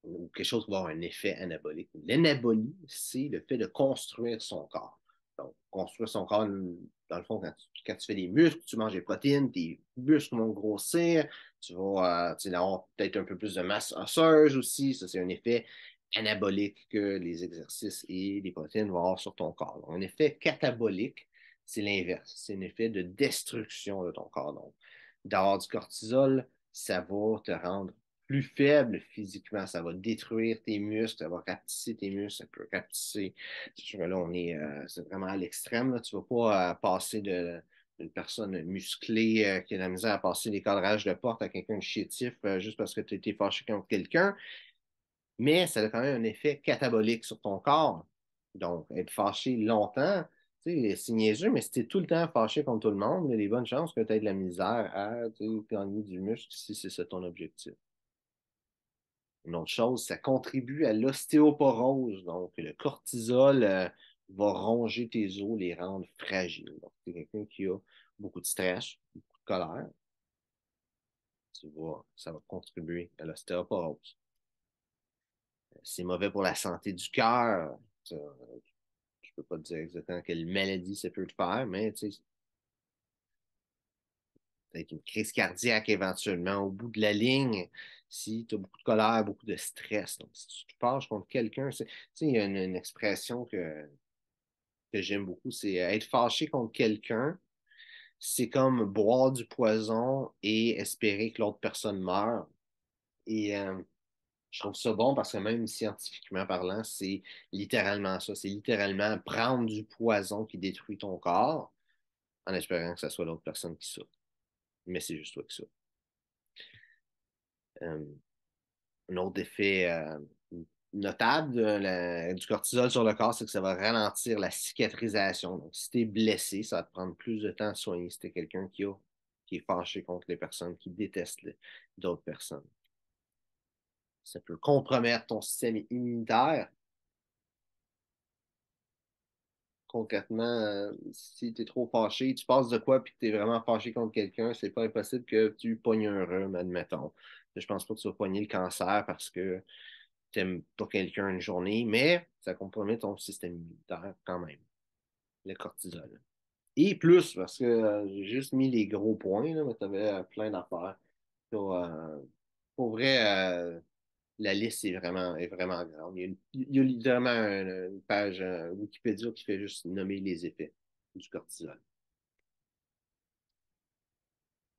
ou quelque chose qui va avoir un effet anabolique. L'anabolie, c'est le fait de construire son corps. Donc, construire son corps, dans le fond, quand tu fais des muscles, tu manges des protéines, tes muscles vont grossir, tu vas avoir peut-être un peu plus de masse osseuse aussi. Ça, c'est un effet anabolique que les exercices et les protéines vont avoir sur ton corps. Donc, un effet catabolique, c'est l'inverse. C'est un effet de destruction de ton corps. Donc, d'avoir du cortisol, ça va te rendre plus faible physiquement. Ça va détruire tes muscles, ça va rapetisser tes muscles, ça peut rapetisser. C'est sûr que là, c'est vraiment à l'extrême. Là. Tu ne vas pas passer d'une personne musclée qui a de la misère à passer les cadrages de porte à quelqu'un de chétif juste parce que tu as été fâché contre quelqu'un. Mais ça a quand même un effet catabolique sur ton corps. Donc, être fâché longtemps, tu sais, c'est niaiseux, mais si tu es tout le temps fâché contre tout le monde, il y a des bonnes chances que tu aies de la misère à gagner du muscle si c'est ça ton objectif. Une autre chose, ça contribue à l'ostéoporose. Donc, le cortisol va ronger tes os, les rendre fragiles. Donc, c'est quelqu'un qui a beaucoup de stress, beaucoup de colère. Ça va contribuer à l'ostéoporose. C'est mauvais pour la santé du cœur. Ça, je ne peux pas te dire exactement quelle maladie ça peut te faire, mais tu sais, peut-être une crise cardiaque éventuellement au bout de la ligne si tu as beaucoup de colère, beaucoup de stress. Donc, si tu te fâches contre quelqu'un, tu sais, il y a une expression que j'aime beaucoup, c'est être fâché contre quelqu'un, c'est comme boire du poison et espérer que l'autre personne meure. Et je trouve ça bon parce que même scientifiquement parlant, c'est littéralement ça. C'est littéralement prendre du poison qui détruit ton corps en espérant que ce soit l'autre personne qui souffre. Mais c'est juste toi qui souffre. Euh, un autre effet notable du cortisol sur le corps, c'est que ça va ralentir la cicatrisation. Donc, si tu es blessé, ça va te prendre plus de temps à soigner si tu es quelqu'un qui est fâché contre les personnes, qui déteste d'autres personnes. Ça peut compromettre ton système immunitaire. Concrètement, si tu es trop fâché, tu passes de quoi puis que tu es vraiment fâché contre quelqu'un, c'est pas impossible que tu pognes un rhume, admettons. Je pense pas que tu vas pogner le cancer parce que n'aimes pas quelqu'un une journée, mais ça compromet ton système immunitaire quand même, le cortisol. Et plus, parce que j'ai juste mis les gros points, là, mais tu avais plein d'affaires. Pour vrai, la liste est vraiment grande. Il y a littéralement une page Wikipédia qui fait juste nommer les effets du cortisol.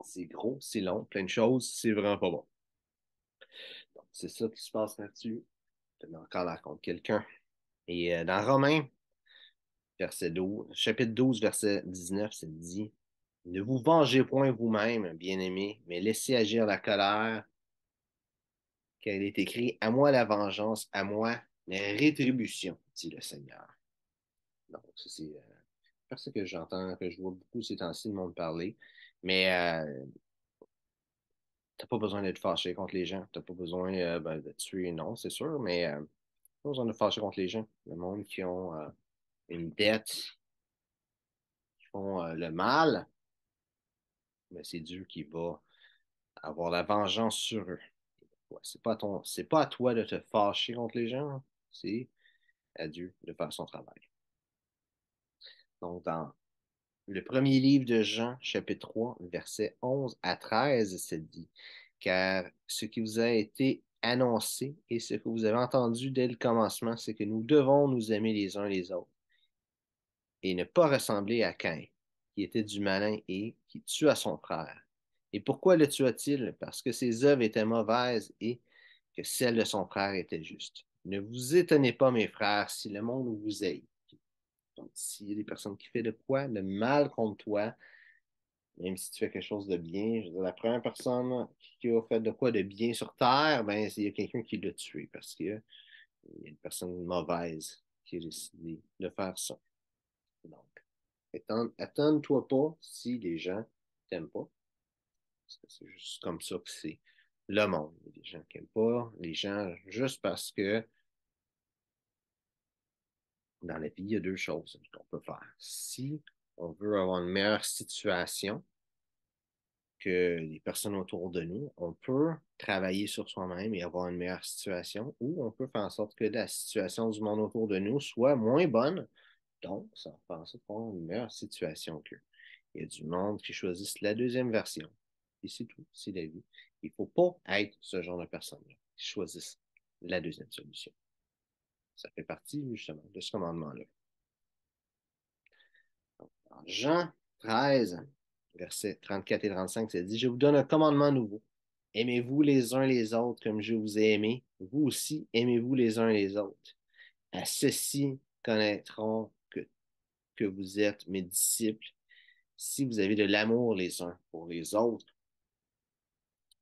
C'est gros, c'est long, plein de choses, c'est vraiment pas bon. Donc, c'est ça qui se passe là-dessus. Je mets encore la contre quelqu'un. Et dans Romains, verset 12, chapitre 12, verset 19, c'est dit: Ne vous vengez point vous-même, bien-aimés, mais laissez agir la colère, car il est écrit: À moi la vengeance, à moi la rétribution, dit le Seigneur. Donc, ça, c'est parce que j'entends, que je vois beaucoup ces temps-ci le monde parler. Mais t'as pas besoin d'être fâché contre les gens. T'as pas besoin ben, de tuer, non, c'est sûr, mais pas besoin de fâcher contre les gens. Le monde qui ont une dette, qui font le mal, mais c'est Dieu qui va avoir la vengeance sur eux. Ouais, c'est pas à toi de te fâcher contre les gens, hein. C'est à Dieu de faire son travail. Donc, dans le premier livre de Jean, chapitre 3, versets 11 à 13, c'est dit: Car ce qui vous a été annoncé et ce que vous avez entendu dès le commencement, c'est que nous devons nous aimer les uns les autres et ne pas ressembler à Caïn, qui était du malin et qui tua son frère. Et pourquoi le tua-t-il? Parce que ses œuvres étaient mauvaises et que celles de son frère étaient justes. Ne vous étonnez pas, mes frères, si le monde vous haït. Donc, s'il y a des personnes qui font de quoi? De mal contre toi, même si tu fais quelque chose de bien, je veux dire, la première personne qui a fait de quoi de bien sur Terre, ben, il y a quelqu'un qui l'a tué parce qu'il y a une personne mauvaise qui a décidé de faire ça. Donc, attends-toi pas si les gens t'aiment pas. Parce que c'est juste comme ça que c'est le monde. Il y a des gens qui n'aiment pas, les gens, juste parce que dans la vie, il y a deux choses qu'on peut faire. Si on veut avoir une meilleure situation, que les personnes autour de nous, on peut travailler sur soi-même et avoir une meilleure situation, ou on peut faire en sorte que la situation du monde autour de nous soit moins bonne. Donc, ça va faire en sorte qu'on ait une meilleure situation qu'eux. Il y a du monde qui choisissent la deuxième version. Et c'est tout, c'est la vie. Il ne faut pas être ce genre de personne-là qui choisissent la deuxième solution. Ça fait partie, justement, de ce commandement-là. En Jean 13, versets 34 et 35, c'est dit: Je vous donne un commandement nouveau. Aimez-vous les uns les autres comme je vous ai aimé. Vous aussi, aimez-vous les uns les autres. À ceux-ci connaîtront que vous êtes mes disciples si vous avez de l'amour les uns pour les autres.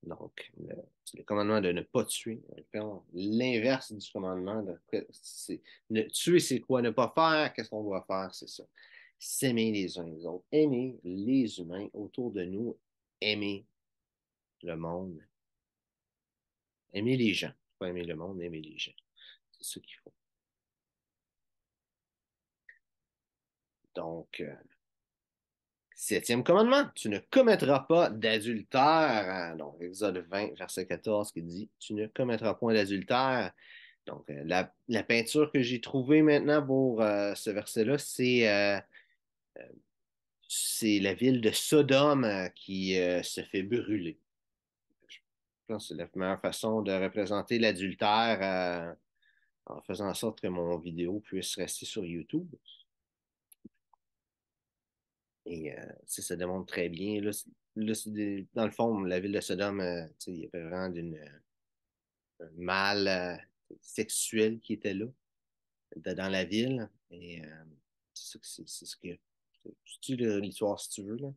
Donc, le commandement de ne pas tuer. L'inverse du commandement tuer, c'est quoi? Ne pas faire, qu'est-ce qu'on doit faire? C'est ça. S'aimer les uns les autres. Aimer les humains autour de nous. Aimer le monde. Aimer les gens. Pas aimer le monde, aimer les gens. C'est ce qu'il faut. Donc, septième commandement, tu ne commettras pas d'adultère. Donc, Exode 20, verset 14, qui dit: Tu ne commettras point d'adultère. Donc, la peinture que j'ai trouvée maintenant pour ce verset-là, c'est la ville de Sodome qui se fait brûler. Je pense que c'est la meilleure façon de représenter l'adultère en faisant en sorte que mon vidéo puisse rester sur YouTube. Et ça démontre très bien. Là, dans le fond, la ville de Sodome, il y avait vraiment un mal sexuel qui était là, dans la ville. Et c'est ce que. Tu l'histoire si tu veux, là.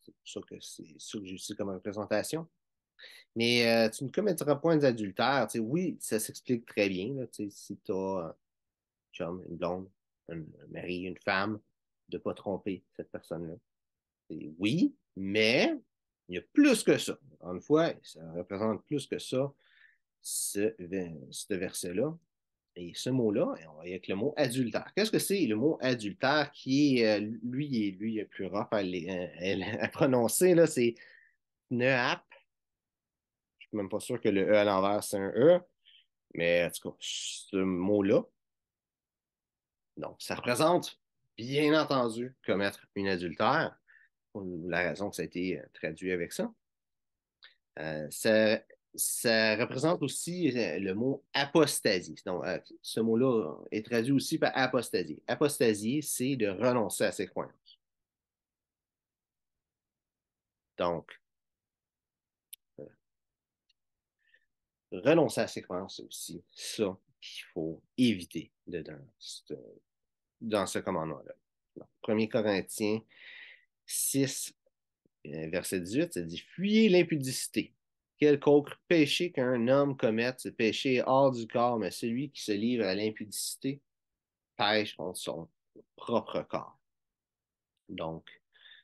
C'est pour ça que c'est ça que j'ai utilisé comme représentation. Mais tu ne commettras point d'adultère. Oui, ça s'explique très bien. Là, si tu as un chum, une blonde, un mari, une femme, de ne pas tromper cette personne-là. Oui, mais il y a plus que ça. Encore une fois, ça représente plus que ça, ce verset-là. Et ce mot-là, on va y avec le mot adultère. Qu'est-ce que c'est le mot adultère qui est, lui, est plus rough à prononcer, là, c'est neap. Je suis même pas sûr que le E à l'envers, c'est un E. Mais en tout cas, ce mot-là, donc, ça représente, bien entendu, commettre une adultère, pour la raison que ça a été traduit avec ça. Ça représente aussi le mot apostasie. Donc, ce mot-là est traduit aussi par apostasie. Apostasie, c'est de renoncer à ses croyances. Donc, renoncer à ses croyances, c'est aussi ça qu'il faut éviter dans ce commandement-là. Donc, 1 Corinthiens 6, verset 18, ça dit: Fuyez l'impudicité. Quelconque péché qu'un homme commette, ce péché est hors du corps, mais celui qui se livre à l'impudicité pêche contre son propre corps. Donc,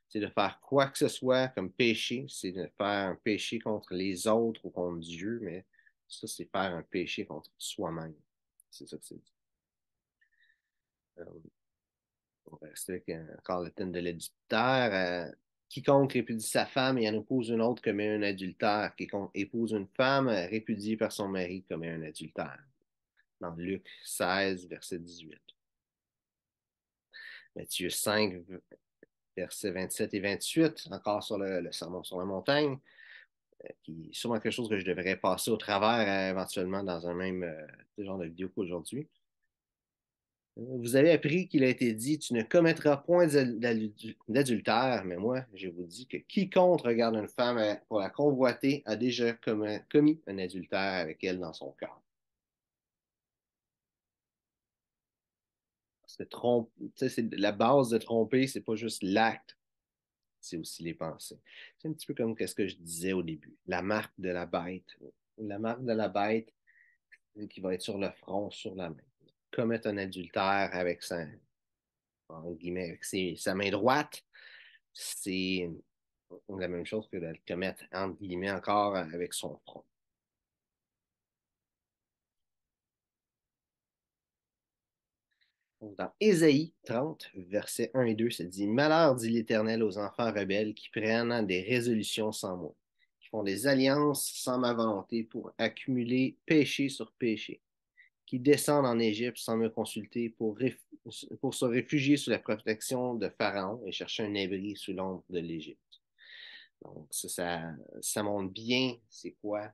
c'est de faire quoi que ce soit comme péché, c'est de faire un péché contre les autres ou contre Dieu, mais ça, c'est faire un péché contre soi-même. C'est ça que c'est dit. Euh, on va rester avec encore le thème de l'adultère. Quiconque répudie sa femme et en épouse une autre commet un adultère. Quiconque épouse une femme répudiée par son mari commet un adultère. Dans Luc 16, verset 18. Matthieu 5, versets 27 et 28, encore sur le sermon sur la montagne, qui est sûrement quelque chose que je devrais passer au travers éventuellement dans un même genre de vidéo qu'aujourd'hui. Vous avez appris qu'il a été dit, tu ne commettras point d'adultère, mais moi, je vous dis que quiconque regarde une femme pour la convoiter a déjà commis un adultère avec elle dans son cœur. Parce que c'est la base de tromper, c'est pas juste l'acte, c'est aussi les pensées. C'est un petit peu comme ce que je disais au début, la marque de la bête. La marque de la bête qui va être sur le front, sur la main. Commettre un adultère avec en guillemets, avec sa main droite, c'est la même chose que de le commettre, entre guillemets, encore avec son front. Dans Ésaïe 30, versets 1 et 2, ça dit: Malheur, dit l'Éternel, aux enfants rebelles qui prennent des résolutions sans moi, qui font des alliances sans ma volonté pour accumuler péché sur péché, qui descendent en Égypte sans me consulter pour se réfugier sous la protection de Pharaon et chercher un abri sous l'ombre de l'Égypte. Donc, ça montre bien c'est quoi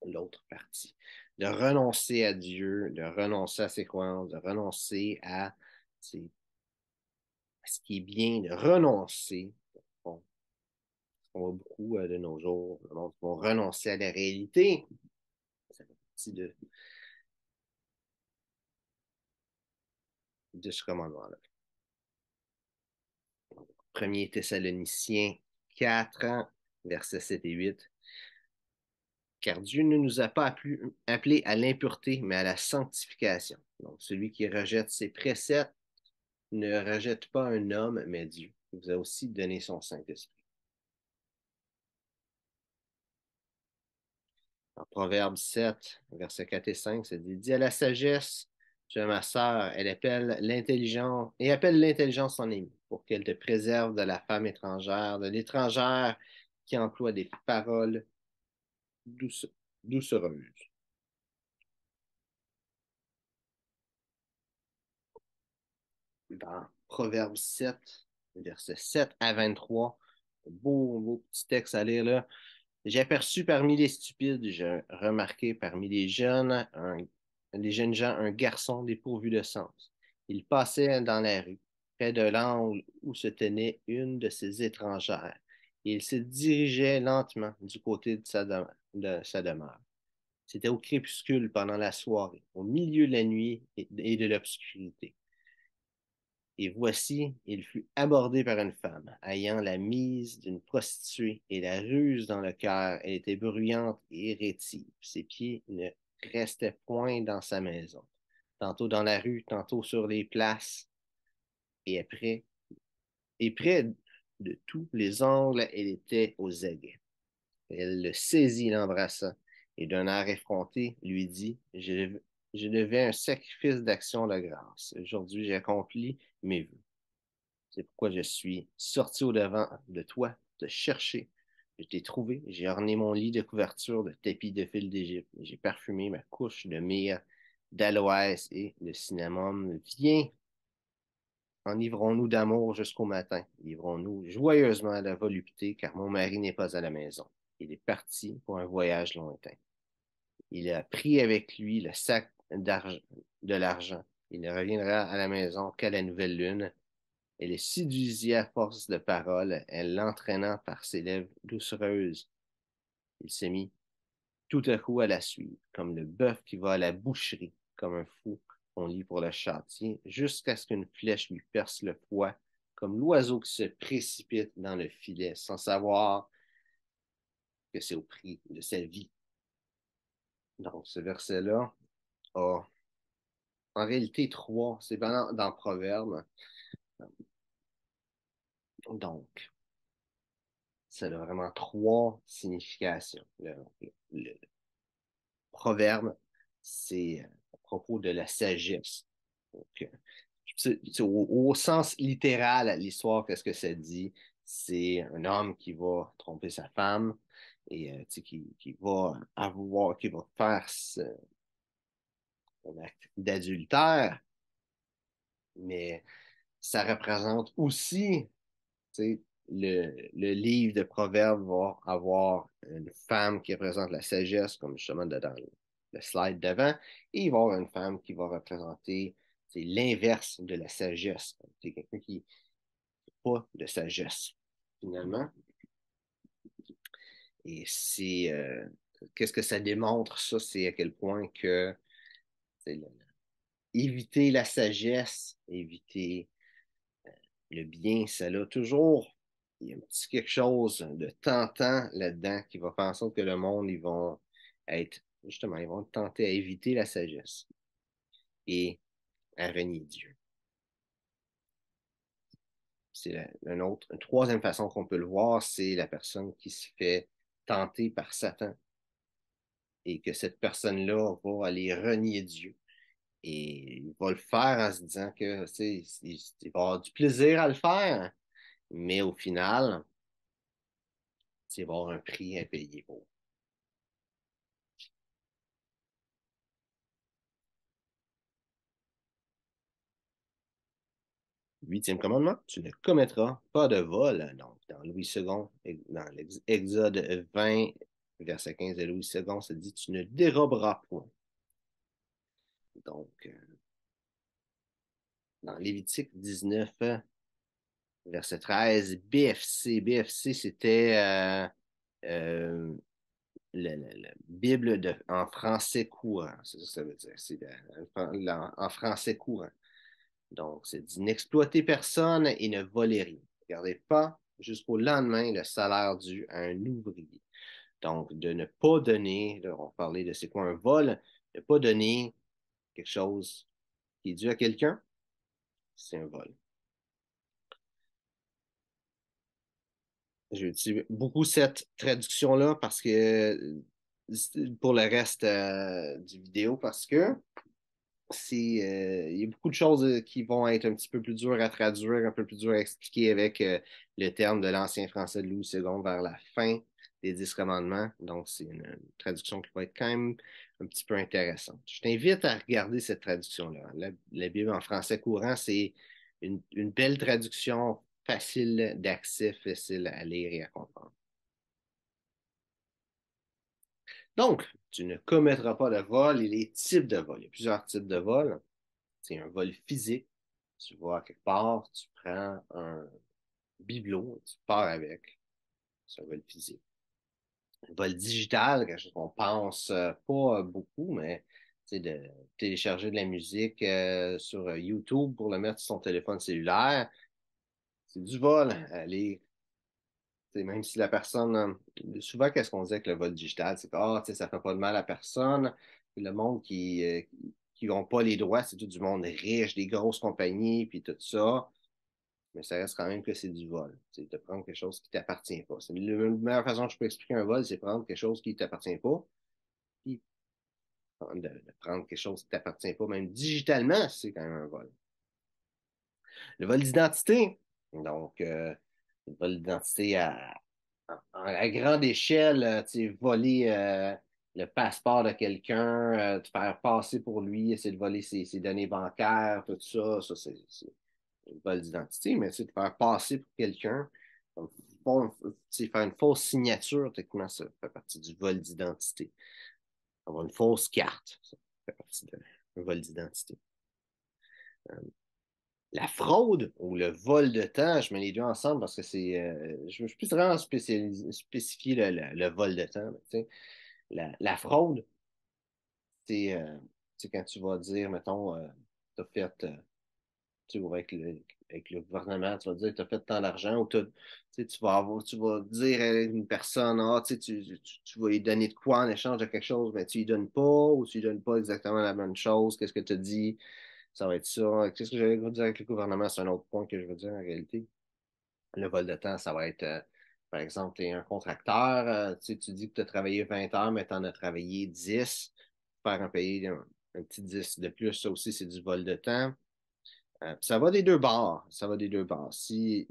l'autre partie. De renoncer à Dieu, de renoncer à ses croyances, de renoncer à ce qui est bien, de renoncer. Bon, on voit beaucoup de nos jours, le monde vont renoncer à la réalité. Ça fait partie de ce commandement-là. 1er Thessaloniciens 4, versets 7 et 8. Car Dieu ne nous a pas appelés à l'impureté, mais à la sanctification. Donc, celui qui rejette ses préceptes ne rejette pas un homme, mais Dieu. Il vous a aussi donné son Saint-Esprit. En Proverbe 7, versets 4 et 5, ça dit: Dis à la sagesse, tu es ma sœur, elle appelle l'intelligence et appelle l'intelligence son amie, pour qu'elle te préserve de la femme étrangère, de l'étrangère qui emploie des paroles doucereuses. Dans Proverbe 7, versets 7 à 23, beau petit texte à lire là. J'ai aperçu parmi les stupides, j'ai remarqué parmi les jeunes gens un garçon dépourvu de sens. Il passait dans la rue, près de l'angle où se tenait une de ces étrangères, et il se dirigeait lentement du côté de sa demeure. C'était au crépuscule pendant la soirée, au milieu de la nuit et de l'obscurité. Et voici, il fut abordé par une femme, ayant la mise d'une prostituée et la ruse dans le cœur. Elle était bruyante et rétive. Ses pieds ne restaient point dans sa maison. Tantôt dans la rue, tantôt sur les places. Et après, et près de tous les angles, elle était aux aguets. Elle le saisit, l'embrassa, et d'un air effronté, lui dit: je devais un sacrifice d'action de grâce. Aujourd'hui, j'ai accompli mes vœux. C'est pourquoi je suis sorti au-devant de toi, te chercher. Je t'ai trouvé. J'ai orné mon lit de couverture de tapis de fil d'Égypte. J'ai parfumé ma couche de myrrhe, d'aloès et de cinnamome. Viens, enivrons-nous d'amour jusqu'au matin. Livrons-nous joyeusement à la volupté, car mon mari n'est pas à la maison. Il est parti pour un voyage lointain. Il a pris avec lui le sac de l'argent. Il ne reviendra à la maison qu'à la nouvelle lune. Elle le séduisit à force de paroles, elle l'entraînant par ses lèvres doucereuses. Il se mit tout à coup à la suivre, comme le bœuf qui va à la boucherie, comme un fou on lit pour le châtier, jusqu'à ce qu'une flèche lui perce le foie, comme l'oiseau qui se précipite dans le filet, sans savoir que c'est au prix de sa vie. Donc, ce verset-là a en réalité trois, c'est dans Proverbe. Donc, ça a vraiment trois significations. Le proverbe, c'est à propos de la sagesse. Donc, au sens littéral, l'histoire, qu'est-ce que ça dit? C'est un homme qui va tromper sa femme et qui va avoir, qui va faire un acte d'adultère, mais ça représente aussi, tu sais, le livre de Proverbes va avoir une femme qui représente la sagesse, comme justement dans le slide d'avant, et il va y avoir une femme qui va représenter l'inverse de la sagesse. C'est quelqu'un qui n'a pas de sagesse, finalement. Et qu'est-ce que ça démontre, ça? C'est à quel point que éviter la sagesse, éviter le bien, ça a toujours, il y a un petit quelque chose de tentant là-dedans qui va faire en sorte que le monde, ils vont être, justement, ils vont tenter à éviter la sagesse et à renier Dieu. Une troisième façon qu'on peut le voir, c'est la personne qui se fait tenter par Satan et que cette personne-là va aller renier Dieu. Et il va le faire en se disant que, il va avoir du plaisir à le faire, mais au final, il va avoir un prix à payer pour. Huitième commandement, tu ne commettras pas de vol. Donc, dans Louis II, dans l'Exode 20, verset 15 de Louis II, ça dit, tu ne déroberas point. Donc, dans Lévitique 19, verset 13, BFC. BFC, c'était euh, la Bible en français courant. C'est ça que ça veut dire. C'est en français courant. Donc, c'est dit n'exploiter personne et ne voler rien. Ne gardez pas jusqu'au lendemain le salaire dû à un ouvrier. Donc, de ne pas donner, là, on parlait de c'est quoi un vol, de ne pas donner quelque chose qui est dû à quelqu'un, c'est un vol. J'utilise beaucoup cette traduction-là parce que pour le reste du vidéo, parce que il y a beaucoup de choses qui vont être un petit peu plus dures à traduire, un peu plus dures à expliquer avec le terme de l'ancien français de Louis II vers la fin des 10 commandements. Donc, c'est une traduction qui va être quand même un petit peu intéressante. Je t'invite à regarder cette traduction-là. La Bible en français courant, c'est une belle traduction facile d'accès, facile à lire et à comprendre. Donc, tu ne commettras pas de vol et les types de vol. Il y a plusieurs types de vol. C'est un vol physique. Tu vas quelque part, tu prends un bibelot, tu pars avec. C'est un vol physique. Un vol digital, quelque chose qu'on pense pas beaucoup, mais c'est de télécharger de la musique sur YouTube pour le mettre sur son téléphone cellulaire. C'est du vol. Aller, même si la personne, souvent, qu'est-ce qu'on dit avec le vol digital? C'est que ça fait pas de mal à personne. Et le monde qui n'ont pas les droits, c'est tout du monde riche, des grosses compagnies, puis tout ça. Mais ça reste quand même que c'est du vol. C'est de prendre quelque chose qui ne t'appartient pas. C'est la meilleure façon que je peux expliquer un vol, c'est prendre quelque chose qui ne t'appartient pas, puis de prendre quelque chose qui ne t'appartient pas, même digitalement, c'est quand même un vol. Le vol d'identité, donc, le vol d'identité à grande échelle, tu sais, voler le passeport de quelqu'un, te faire passer pour lui, essayer de voler ses données bancaires, tout ça, ça c'est un vol d'identité, mais c'est de faire passer pour quelqu'un, tu sais, faire une fausse signature, techniquement, ça fait partie du vol d'identité. Avoir une fausse carte, ça fait partie d'un vol d'identité. La fraude ou le vol de temps, je mets les deux ensemble parce que je ne suis plus vraiment spécifier le vol de temps. Tu sais. La fraude, c'est quand tu vas dire, mettons, tu as fait, tu vois, avec le gouvernement, tu vas dire que tu as fait tant d'argent ou tu vas dire à une personne, ah, tu vas lui donner de quoi en échange de quelque chose, mais tu lui donnes pas ou tu lui donnes pas exactement la bonne chose, qu'est-ce que tu dis? Ça va être ça. Qu'est-ce que j'allais dire avec le gouvernement? C'est un autre point que je veux dire en réalité. Le vol de temps, ça va être, par exemple, tu es un contracteur, tu dis que tu as travaillé 20 heures, mais tu en as travaillé 10. Faire un payer un petit 10 de plus, ça aussi, c'est du vol de temps. Ça va des deux bords. Ça va des deux bords. Si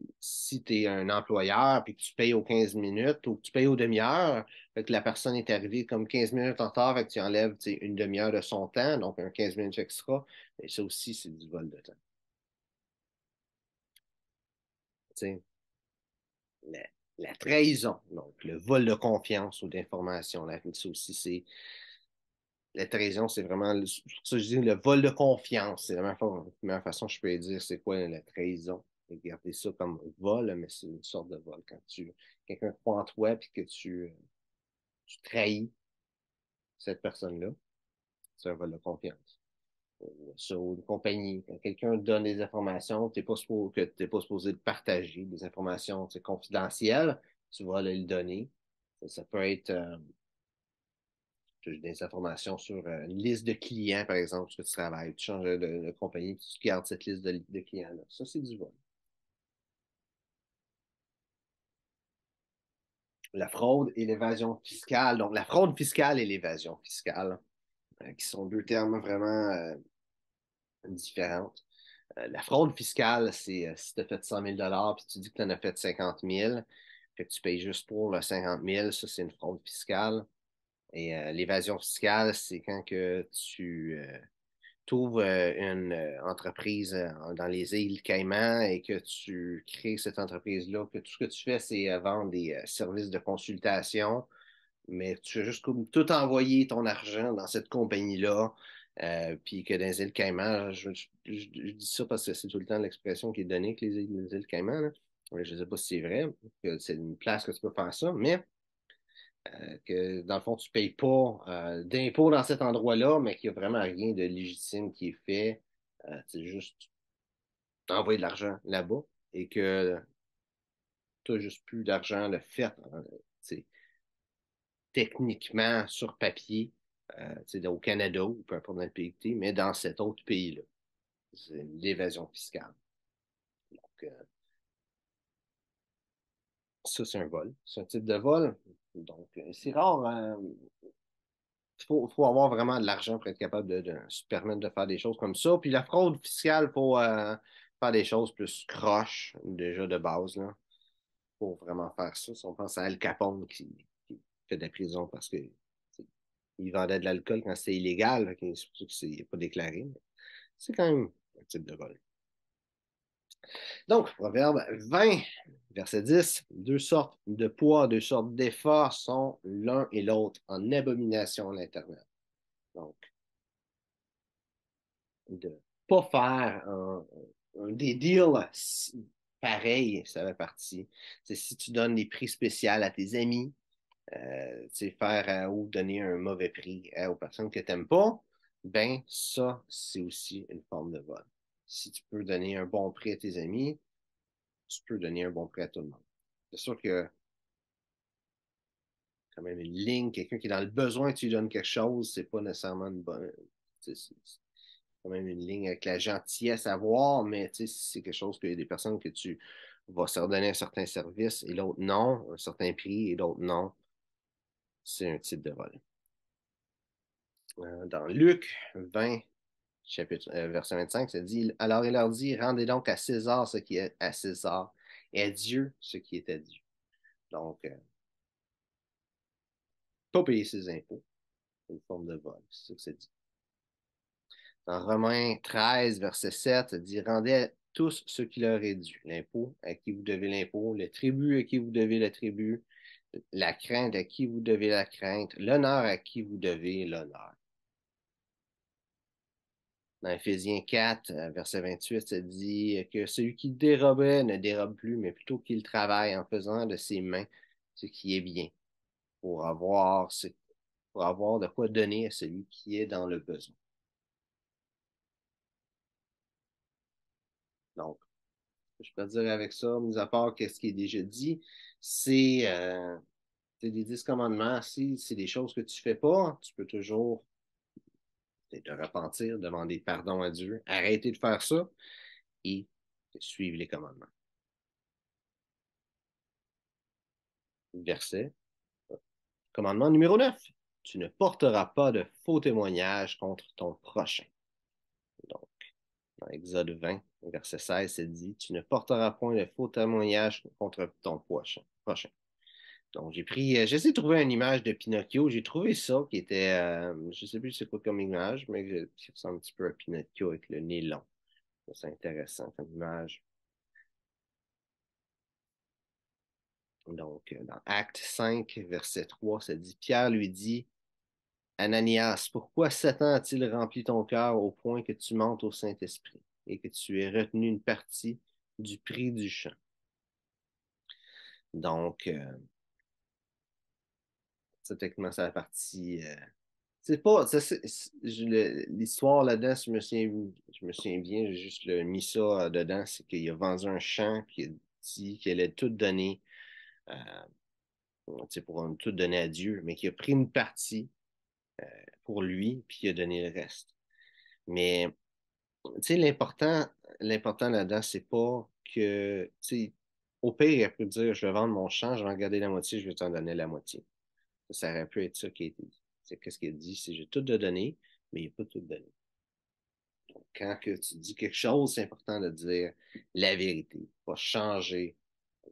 tu es un employeur puis que tu payes aux 15 minutes ou que tu payes aux demi-heures, fait que la personne est arrivée comme 15 minutes en retard, fait que tu enlèves une demi-heure de son temps, donc un 15 minutes extra, et ça aussi, c'est du vol de temps. Tu la, la trahison, donc le vol de confiance ou d'information, ça aussi, c'est la trahison, c'est vraiment ça, je dis le vol de confiance. C'est la meilleure façon que je peux dire c'est quoi la trahison. Regardez ça comme vol, mais c'est une sorte de vol. Quand quelqu'un croit en toi et que tu trahis cette personne-là, c'est un vol de confiance. Sur une compagnie, quand quelqu'un donne des informations que tu n'es pas supposé de partager, des informations confidentielles, tu vas le donner. Ça peut être des informations sur une liste de clients, par exemple, que tu travailles, tu changes de compagnie, tu gardes cette liste de clients-là. Ça, c'est du vol. La fraude et l'évasion fiscale. Donc, la fraude fiscale et l'évasion fiscale, qui sont deux termes vraiment différents. La fraude fiscale, c'est si tu as fait 100 000 puis tu dis que tu en as fait 50 000, que tu payes juste pour le 50 000, ça, c'est une fraude fiscale. Et l'évasion fiscale, c'est quand que tu ouvres une entreprise dans les îles Caïmans et que tu crées cette entreprise-là, que tout ce que tu fais, c'est vendre des services de consultation, mais tu as juste comme tout envoyé ton argent dans cette compagnie-là, puis que dans les îles Caïmans, je dis ça parce que c'est tout le temps l'expression qui est donnée que les îles Caïmans, là. Je ne sais pas si c'est vrai, que c'est une place que tu peux faire ça, mais que dans le fond, tu ne payes pas d'impôts dans cet endroit-là, mais qu'il n'y a vraiment rien de légitime qui est fait. C'est juste envoyer de l'argent là-bas et que tu n'as juste plus d'argent de fait, c'est techniquement sur papier, au Canada ou peu importe dans le pays que tu es, mais dans cet autre pays-là. C'est l'évasion fiscale. Donc, ça, c'est un vol. C'est un type de vol. Donc, c'est rare. Faut avoir vraiment de l'argent pour être capable de se permettre de faire des choses comme ça. Puis la fraude fiscale, il faut faire des choses plus croches, déjà de base, là, pour vraiment faire ça. Si on pense à Al Capone qui fait de la prison parce que il vendait de l'alcool quand c'était illégal, c'est pour ça que c'est pas déclaré. C'est quand même un type de vol. Donc, Proverbe 20, verset 10, deux sortes de poids, deux sortes d'efforts sont l'un et l'autre en abomination à l'intérieur. Donc, de pas faire des deals pareils, ça fait partie. C'est si tu donnes des prix spéciaux à tes amis, faire ou donner un mauvais prix aux personnes que tu n'aimes pas, ben ça, c'est aussi une forme de vol. Si tu peux donner un bon prix à tes amis, tu peux donner un bon prix à tout le monde. C'est sûr que quand même une ligne, quelqu'un qui est dans le besoin, tu lui donnes quelque chose, c'est pas nécessairement une bonne. C'est quand même une ligne avec la gentillesse à voir, mais c'est quelque chose que des personnes que tu vas se redonner un certain service et l'autre non, un certain prix et l'autre non, c'est un type de vol. Dans Luc 20, verset 25, ça dit, alors il leur dit, rendez donc à César ce qui est à César et à Dieu ce qui est à Dieu. Donc, pas payer ses impôts. C'est une forme de vol, c'est ça que ça dit. Dans Romains 13, verset 7, ça dit, rendez à tous ce qui leur est dû. L'impôt, à qui vous devez l'impôt, le tribut, à qui vous devez le tribut, la crainte, à qui vous devez la crainte, l'honneur, à qui vous devez l'honneur. Dans Éphésiens 4, verset 28, ça dit que celui qui dérobait ne dérobe plus, mais plutôt qu'il travaille en faisant de ses mains ce qui est bien, pour avoir, pour avoir de quoi donner à celui qui est dans le besoin. Donc, je peux dire avec ça, mis à part ce qui est déjà dit, c'est des 10 commandements. Si c'est des choses que tu fais pas, tu peux toujours te repentir, demander pardon à Dieu, arrêter de faire ça et suivre les commandements. Verset. Commandement numéro 9. Tu ne porteras pas de faux témoignages contre ton prochain. Donc, dans Exode 20, verset 16, c'est dit, tu ne porteras point de faux témoignages contre ton prochain. Donc, j'ai essayé de trouver une image de Pinocchio. J'ai trouvé ça qui était, je ne sais plus c'est quoi comme image, mais qui ressemble un petit peu à Pinocchio avec le nez long. C'est intéressant comme image. Donc, dans Acte 5, verset 3, ça dit, Pierre lui dit, Ananias, pourquoi Satan a-t-il rempli ton cœur au point que tu mentes au Saint-Esprit et que tu aies retenu une partie du prix du champ? Donc, ça, techniquement, c'est la partie. C'est pas. L'histoire là-dedans, je me souviens bien, j'ai juste mis ça dedans, c'est qu'il a vendu un champ, qui a dit qu'il allait tout donner, euh, pour tout donner à Dieu, mais qu'il a pris une partie pour lui, puis il a donné le reste. Mais tu sais, l'important là-dedans, c'est pas que, tu sais, au pire, il a pu dire, je vais vendre mon champ, je vais en garder la moitié, je vais t'en donner la moitié. Ça aurait pu être ça qui a été dit. C'est qu'est-ce qu'il a dit, c'est j'ai tout de donner, mais il n'a pas tout donné. Donc, quand que tu dis quelque chose, c'est important de dire la vérité, pas changer,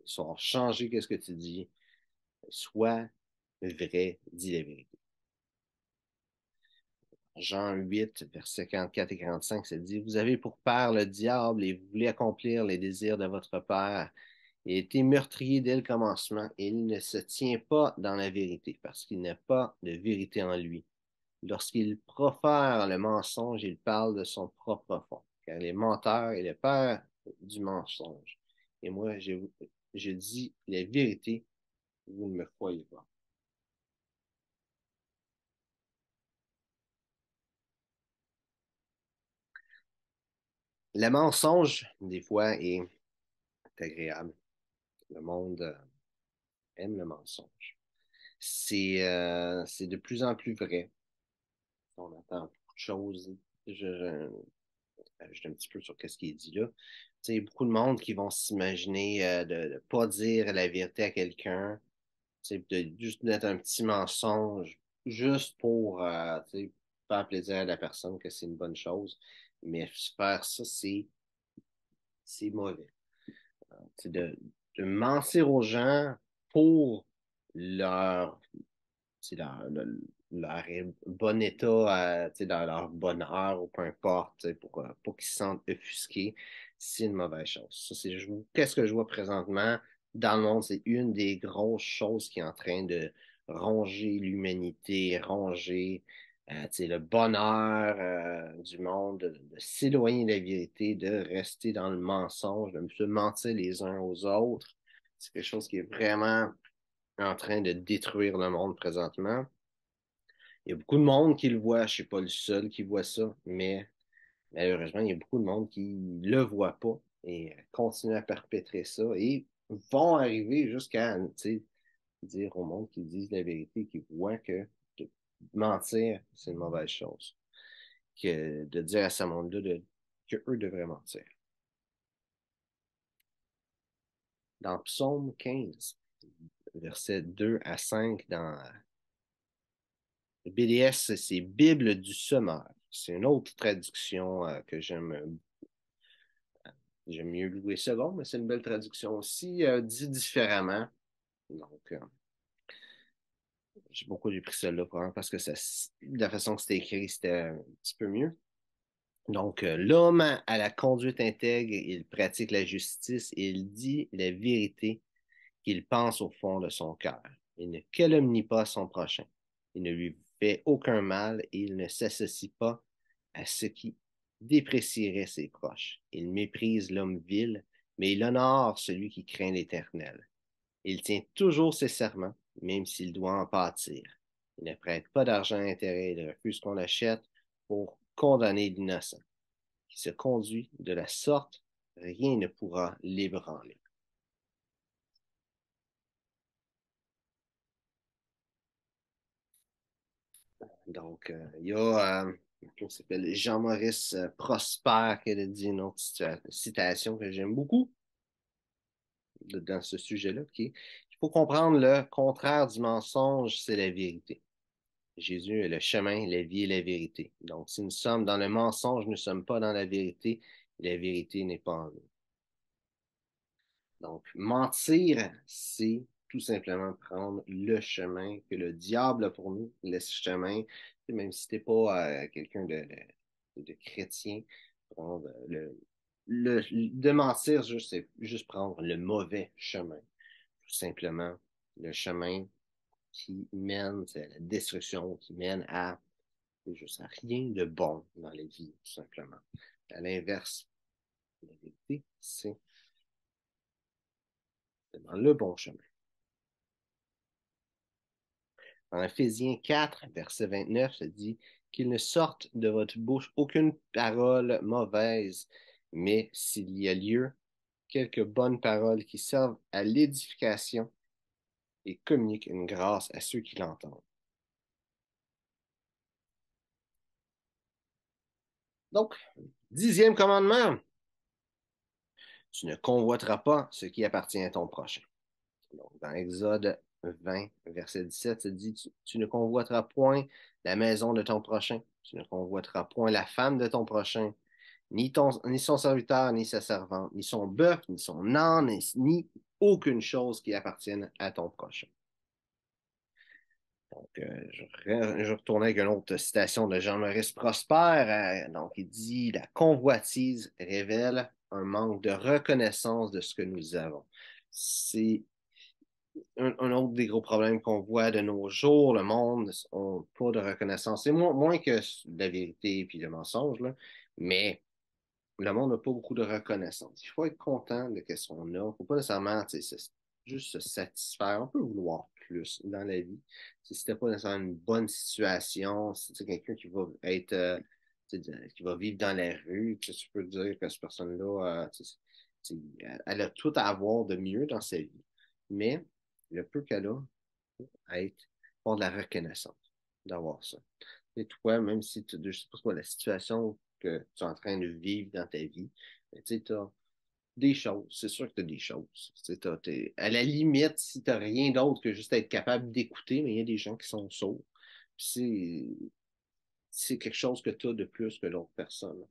soit changer qu'est-ce que tu dis, soit vrai, dis la vérité. Jean 8, versets 44 et 45, ça dit, vous avez pour père le diable et vous voulez accomplir les désirs de votre père. Il a été meurtrier dès le commencement et il ne se tient pas dans la vérité parce qu'il n'a pas de vérité en lui. Lorsqu'il profère le mensonge, il parle de son propre fond, car il est menteur et le père du mensonge. Et moi, je dis la vérité, vous ne me croyez pas. Le mensonge, des fois, est agréable. Le monde aime le mensonge. C'est de plus en plus vrai. On entend beaucoup de choses. Je un petit peu sur ce qui est dit là. Tu sais, beaucoup de monde qui vont s'imaginer de ne pas dire la vérité à quelqu'un, tu sais, de juste mettre un petit mensonge, juste pour tu sais, faire plaisir à la personne que c'est une bonne chose. Mais faire ça, c'est mauvais. C'est de mentir aux gens pour leur leur bon état, dans leur bonheur ou peu importe, pour qu'ils se sentent offusqués, c'est une mauvaise chose. Ça, qu'est-ce que je vois présentement dans le monde? C'est une des grosses choses qui est en train de ronger l'humanité, ronger le bonheur du monde, de s'éloigner de la vérité, de rester dans le mensonge, de se mentir les uns aux autres. C'est quelque chose qui est vraiment en train de détruire le monde présentement. Il y a beaucoup de monde qui le voit, je ne suis pas le seul qui voit ça, mais malheureusement, il y a beaucoup de monde qui ne le voit pas et continue à perpétrer ça et vont arriver jusqu'à dire au monde qu'ils disent la vérité, qu'ils voient que de mentir, c'est une mauvaise chose. Que de dire à ce monde-là qu'eux devraient mentir. Dans Psaume 15, versets 2 à 5, dans le BDS, c'est Bible du semeur. C'est une autre traduction que j'aime mieux Louis II, mais c'est une belle traduction aussi, dit différemment. Donc, pourquoi j'ai pris celle-là? Probablement parce que la façon que c'était écrit, c'était un petit peu mieux. Donc, l'homme a la conduite intègre, il pratique la justice et il dit la vérité qu'il pense au fond de son cœur. Il ne calomnie pas son prochain. Il ne lui fait aucun mal et il ne s'associe pas à ce qui déprécierait ses proches. Il méprise l'homme vil, mais il honore celui qui craint l'Éternel. Il tient toujours ses serments, même s'il doit en pâtir. Il ne prête pas d'argent à intérêt, il refuse qu'on l'achète pour condamner l'innocent. Qui se conduit de la sorte, rien ne pourra l'ébranler. Donc, il y a, comment ça s'appelle, Jean-Maurice Prosper qui a dit une autre citation que j'aime beaucoup dans ce sujet-là, qui est, il faut comprendre le contraire du mensonge, c'est la vérité. Jésus est le chemin, la vie et la vérité. Donc, si nous sommes dans le mensonge, nous ne sommes pas dans la vérité, la vérité n'est pas en nous. Donc, mentir, c'est tout simplement prendre le chemin que le diable a pour nous, le chemin, même si tu n'es pas quelqu'un de chrétien, prendre de mentir, c'est juste prendre le mauvais chemin, tout simplement. Le chemin qui mène à la destruction, qui mène à juste à rien de bon dans la vie, tout simplement. À l'inverse, la vérité, c'est dans le bon chemin. En Éphésiens 4, verset 29, ça dit qu'il ne sorte de votre bouche aucune parole mauvaise, mais s'il y a lieu, quelques bonnes paroles qui servent à l'édification et communiquent une grâce à ceux qui l'entendent. Donc, 10e commandement, tu ne convoiteras pas ce qui appartient à ton prochain. Donc, dans Exode 20, verset 17, ça dit, tu ne convoiteras point la maison de ton prochain, tu ne convoiteras point la femme de ton prochain, ni son serviteur, ni sa servante, ni son bœuf, ni son âne, ni aucune chose qui appartienne à ton prochain. Donc, je retournais avec une autre citation de Jean-Maurice Prosper. Donc, il dit, la convoitise révèle un manque de reconnaissance de ce que nous avons. C'est un autre des gros problèmes qu'on voit de nos jours. Le monde n'a pas de reconnaissance. C'est moins que la vérité et le mensonge, là, mais le monde n'a pas beaucoup de reconnaissance. Il faut être content de ce qu'on a. Il ne faut pas nécessairement juste se satisfaire. On peut vouloir plus dans la vie. Si tu n'as pas nécessairement une bonne situation, si c'est quelqu'un qui va être qui va vivre dans la rue, tu peux dire que cette personne-là, elle a tout à avoir de mieux dans sa vie. Mais le peu qu'elle a, à être pour de la reconnaissance d'avoir ça. Et toi, même si tu ne sais pas quoi la situation que tu es en train de vivre dans ta vie, tu as des choses. C'est sûr que tu as des choses. À la limite, si tu n'as rien d'autre que juste être capable d'écouter, mais il y a des gens qui sont sourds. C'est quelque chose que tu as de plus que l'autre personne.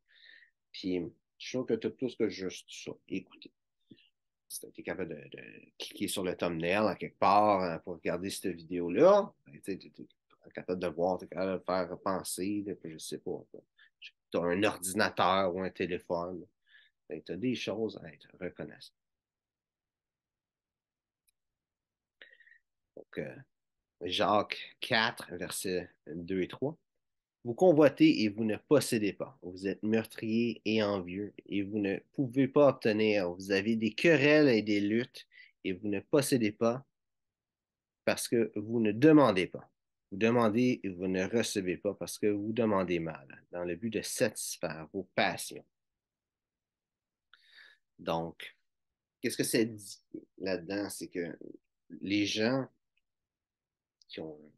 Puis, je suis sûr que tu as plus que juste ça, écouter. Si tu es capable de cliquer sur le thumbnail à quelque part pour regarder cette vidéo-là, ben, tu es capable de voir, tu es capable de faire penser, je ne sais pas. Tu as un ordinateur ou un téléphone. Ben, tu as des choses à être reconnaissant. Donc, Jacques 4, versets 2 et 3. Vous convoitez et vous ne possédez pas. Vous êtes meurtrier et envieux et vous ne pouvez pas obtenir. Vous avez des querelles et des luttes et vous ne possédez pas parce que vous ne demandez pas. Vous demandez et vous ne recevez pas parce que vous demandez mal, dans le but de satisfaire vos passions. Donc, qu'est-ce que ça dit là-dedans? C'est que les gens qui ont,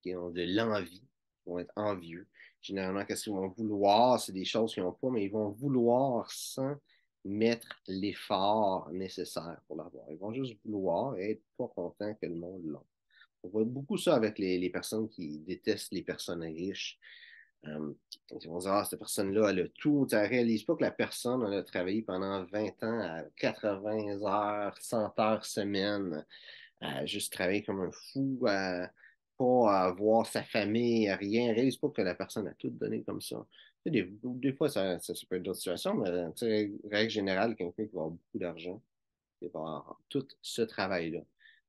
qui ont de l'envie vont être envieux. Généralement, qu'est-ce qu'ils vont vouloir? C'est des choses qu'ils n'ont pas, mais ils vont vouloir sans mettre l'effort nécessaire pour l'avoir. Ils vont juste vouloir et être pas contents que le monde l'ait. On voit beaucoup ça avec les personnes qui détestent les personnes riches. Ils vont dire, ah, cette personne-là, elle a tout. Tu ne réalises pas que la personne, elle a travaillé pendant 20 ans à 80 heures, 100 heures semaine. à juste travailler comme un fou, à pas à voir sa famille, à rien. Réalise pas que la personne a tout donné comme ça. Tu sais, des fois, ça peut être d'autres situations, mais tu sais, règle générale, quelqu'un qui va avoir beaucoup d'argent, il va avoir tout ce travail-là.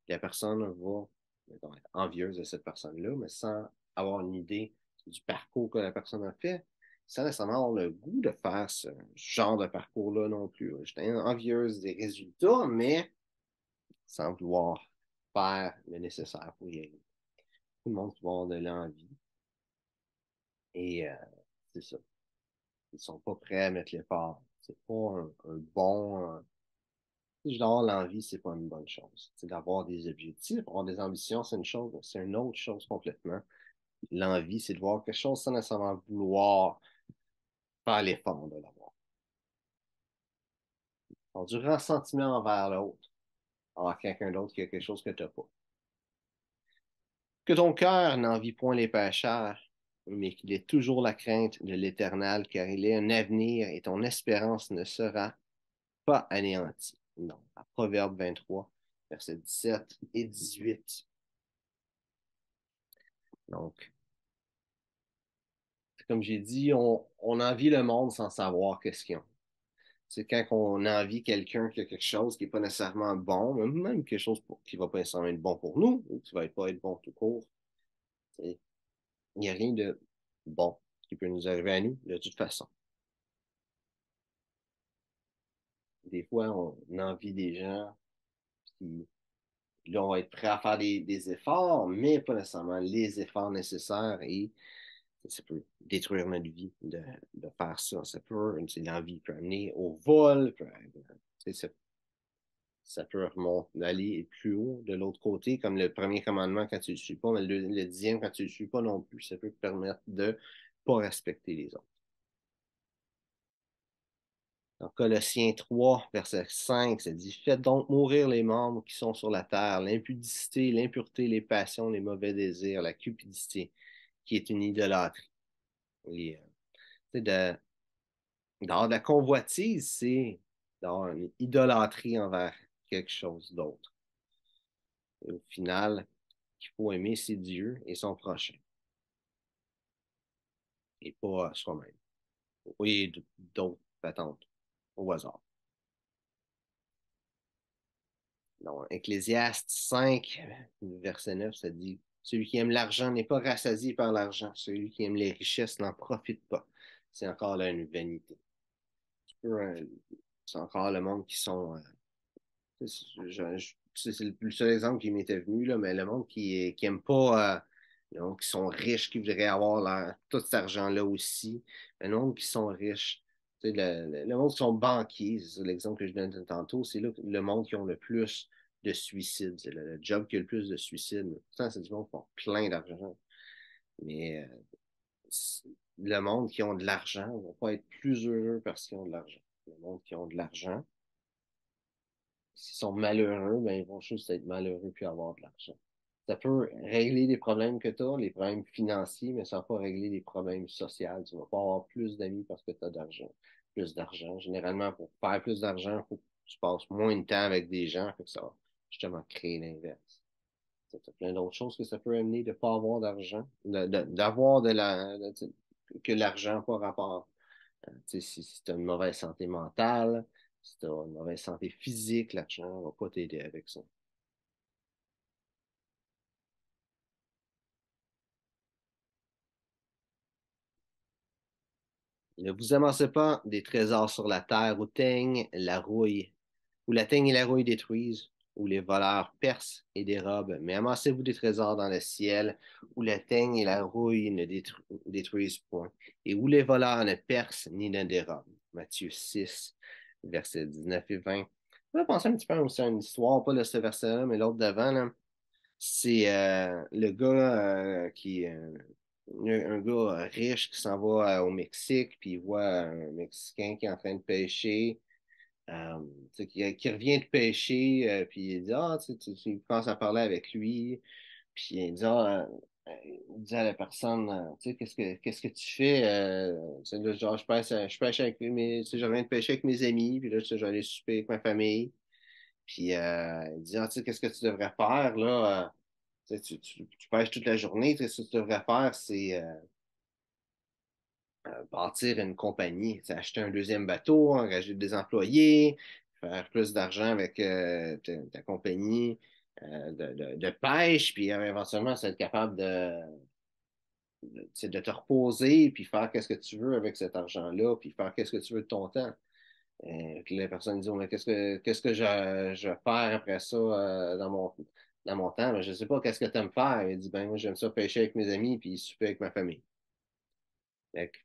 La personne va mettons, être envieuse de cette personne-là, mais sans avoir une idée du parcours que la personne a fait, sans nécessairement avoir le goût de faire ce genre de parcours-là non plus. J'étais envieuse des résultats, mais sans vouloir faire le nécessaire pour y aller. Tout le monde va avoir de l'envie. Et c'est ça. Ils sont pas prêts à mettre l'effort. C'est pas un bon. D'avoir l'envie, c'est pas une bonne chose. C'est d'avoir des objectifs, avoir des ambitions, c'est une chose, c'est une autre chose complètement. L'envie, c'est de voir quelque chose sans nécessairement vouloir faire l'effort de l'avoir. Alors, du ressentiment envers l'autre, envers quelqu'un d'autre qui a quelque chose que tu n'as pas. Que ton cœur n'envie point les pécheurs, mais qu'il ait toujours la crainte de l'Éternel, car il est un avenir et ton espérance ne sera pas anéantie. Non, à Proverbe 23, versets 17 et 18. Donc, comme j'ai dit, on envie le monde sans savoir qu'est-ce qu'ils ont. C'est quand on envie quelqu'un qui a quelque chose qui n'est pas nécessairement bon, même quelque chose qui ne va pas nécessairement être bon pour nous, ou qui ne va pas être bon tout court. Il n'y a rien de bon qui peut nous arriver à nous de toute façon. Des fois, on envie des gens qui là, on va être prêt à faire des efforts, mais pas nécessairement les efforts nécessaires et ça peut détruire notre vie de faire ça. Ça peut, l'envie peut amener au vol, ça peut remonter, aller plus haut de l'autre côté, comme le premier commandement quand tu ne le suis pas, mais le dixième quand tu ne le suis pas non plus, ça peut te permettre de ne pas respecter les autres. Dans Colossiens 3, verset 5, ça dit: Faites donc mourir les membres qui sont sur la terre, l'impudicité, l'impureté, les passions, les mauvais désirs, la cupidité, qui est une idolâtrie. Et, dans la convoitise, c'est dans une idolâtrie envers quelque chose d'autre. Et au final, qu'il faut aimer, c'est Dieu et son prochain, et pas soi-même. Oui, d'autres patentes au hasard. Donc, Ecclésiaste 5, verset 9, ça dit: Celui qui aime l'argent n'est pas rassasié par l'argent. Celui qui aime les richesses n'en profite pas. C'est encore là une vanité. C'est encore le monde qui sont c'est le seul exemple qui m'était venu, là, mais le monde qui aime pas, le monde qui sont riches, qui voudraient avoir tout cet argent-là aussi, le monde qui sont riches, tu sais, le monde qui sont banquiers, c'est l'exemple que je donne tantôt, c'est là le monde qui ont le plus de suicides, c'est le job qui a le plus de suicides. Pourtant, c'est du monde qui ont plein d'argent. Mais le monde qui ont de l'argent ne va pas être plus heureux parce qu'ils ont de l'argent. Le monde qui ont de l'argent, s'ils sont malheureux, ben, ils vont juste être malheureux puis avoir de l'argent. Ça peut régler les problèmes que tu as, les problèmes financiers, mais ça ne va pas régler les problèmes sociaux. Tu ne vas pas avoir plus d'amis parce que tu as d'argent. Plus d'argent. Généralement, pour faire plus d'argent, il faut que tu passes moins de temps avec des gens, que ça va justement créer l'inverse. Tu as plein d'autres choses que ça peut amener de ne pas avoir d'argent, d'avoir que l'argent n'a pas rapport. Si tu as une mauvaise santé mentale, si tu as une mauvaise santé physique, l'argent ne va pas t'aider avec ça. Ne vous amassez pas des trésors sur la terre où teigne la rouille, où la teigne et la rouille détruisent, où les voleurs percent et dérobent, mais amassez-vous des trésors dans le ciel, où la teigne et la rouille ne détruisent point, et où les voleurs ne percent ni ne dérobent. Matthieu 6, versets 19 et 20. On va penser un petit peu aussi à une histoire, pas de ce verset-là, mais l'autre d'avant, là. C'est le gars un gars riche qui s'en va au Mexique, puis il voit un Mexicain qui est en train de pêcher, euh, qui revient de pêcher, puis il dit, ah, il commence à parler avec lui, puis il dit, il dit à la personne, qu'est-ce que tu fais? Là, genre, je pêche avec je reviens de pêcher avec mes amis, puis là, je vais aller souper avec ma famille. Puis il dit, ah, tu sais, qu'est-ce que tu devrais faire là? Tu sais, tu pêches toute la journée, tu sais, ce que tu devrais faire, c'est bâtir une compagnie, tu sais, acheter un deuxième bateau, engager des employés, faire plus d'argent avec ta compagnie de pêche, puis éventuellement, ça être capable tu sais, de te reposer, puis faire qu'est-ce que tu veux avec cet argent-là, puis faire qu'est-ce que tu veux de ton temps. Puis les personnes disent, oh, mais qu'est-ce que je vais faire après ça dans mon temps? Ben, je ne sais pas, qu'est-ce que tu aimes faire? Il dit, ben, moi, j'aime ça pêcher avec mes amis, puis souper avec ma famille. Fait que,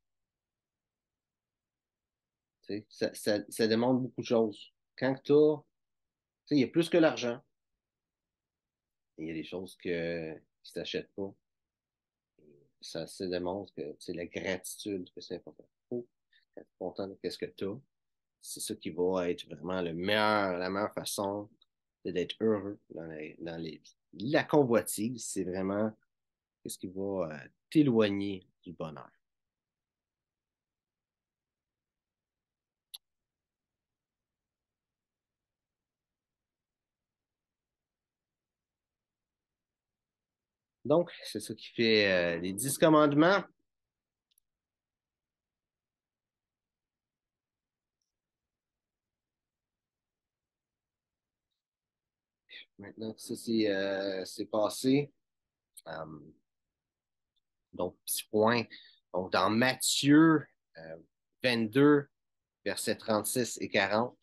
tu sais, ça demande beaucoup de choses. Quand tu as, tu sais, il y a plus que l'argent, il y a des choses qui ne s'achètent pas. Ça démontre que c'est la gratitude que c'est important. Faut être content de ce que tu as. C'est ça qui va être vraiment la meilleure façon d'être heureux la convoitise, c'est vraiment ce qui va t'éloigner du bonheur. Donc, c'est ça qui fait les 10 commandements. Maintenant que ça c'est passé, euh, donc, petit point. Donc, dans Matthieu euh, 22, versets 36 et 40,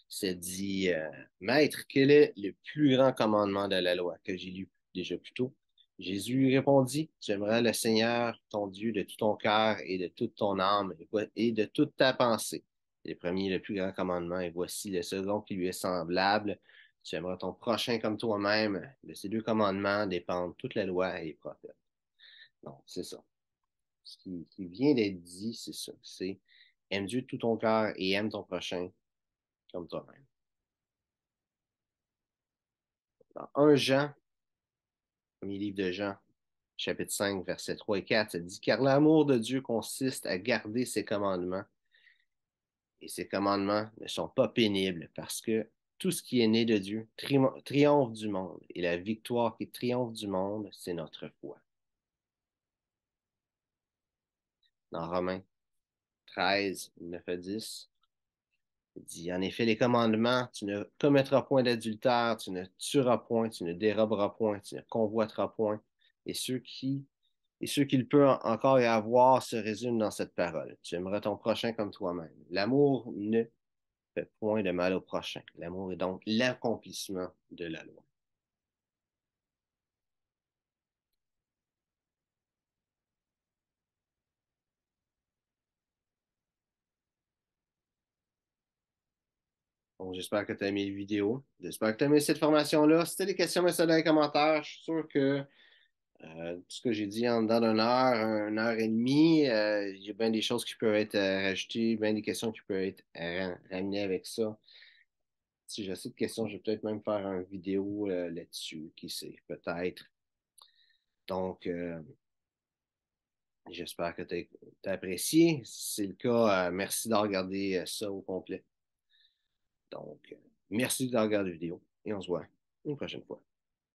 c'est dit, Maître, quel est le plus grand commandement de la loi que j'ai lu déjà plus tôt? Jésus lui répondit, tu aimeras le Seigneur, ton Dieu, de tout ton cœur et de toute ton âme et de toute ta pensée. C'est le premier, le plus grand commandement, et voici le second qui lui est semblable. Tu aimeras ton prochain comme toi-même. De ces deux commandements dépendent toute la loi et les prophètes. Donc, c'est ça. Ce qui vient d'être dit, c'est ça. C'est aime Dieu de tout ton cœur et aime ton prochain comme toi-même. Dans 1 Jean, premier livre de Jean, chapitre 5, versets 3 et 4, ça dit, car l'amour de Dieu consiste à garder ses commandements, et ses commandements ne sont pas pénibles, parce que tout ce qui est né de Dieu triomphe du monde, et la victoire qui triomphe du monde, c'est notre foi. Dans Romains 13, 9 à 10, il dit, en effet, les commandements, tu ne commettras point d'adultère, tu ne tueras point, tu ne déroberas point, tu ne convoiteras point, et ceux qu'il peut encore y avoir se résument dans cette parole. Tu aimeras ton prochain comme toi-même. L'amour ne fait point de mal au prochain. L'amour est donc l'accomplissement de la loi. Donc, j'espère que tu as aimé la vidéo. J'espère que tu as aimé cette formation-là. Si tu as des questions, mets ça dans les commentaires. Je suis sûr que tout ce que j'ai dit en dedans d'une heure et demie, il y a bien des choses qui peuvent être rajoutées, bien des questions qui peuvent être ramenées avec ça. Si j'ai assez de questions, je vais peut-être même faire une vidéo là-dessus, qui sait, peut-être. Donc, j'espère que tu as apprécié. Si c'est le cas, merci de regarder ça au complet. Donc, merci de regarder la vidéo et on se voit une prochaine fois.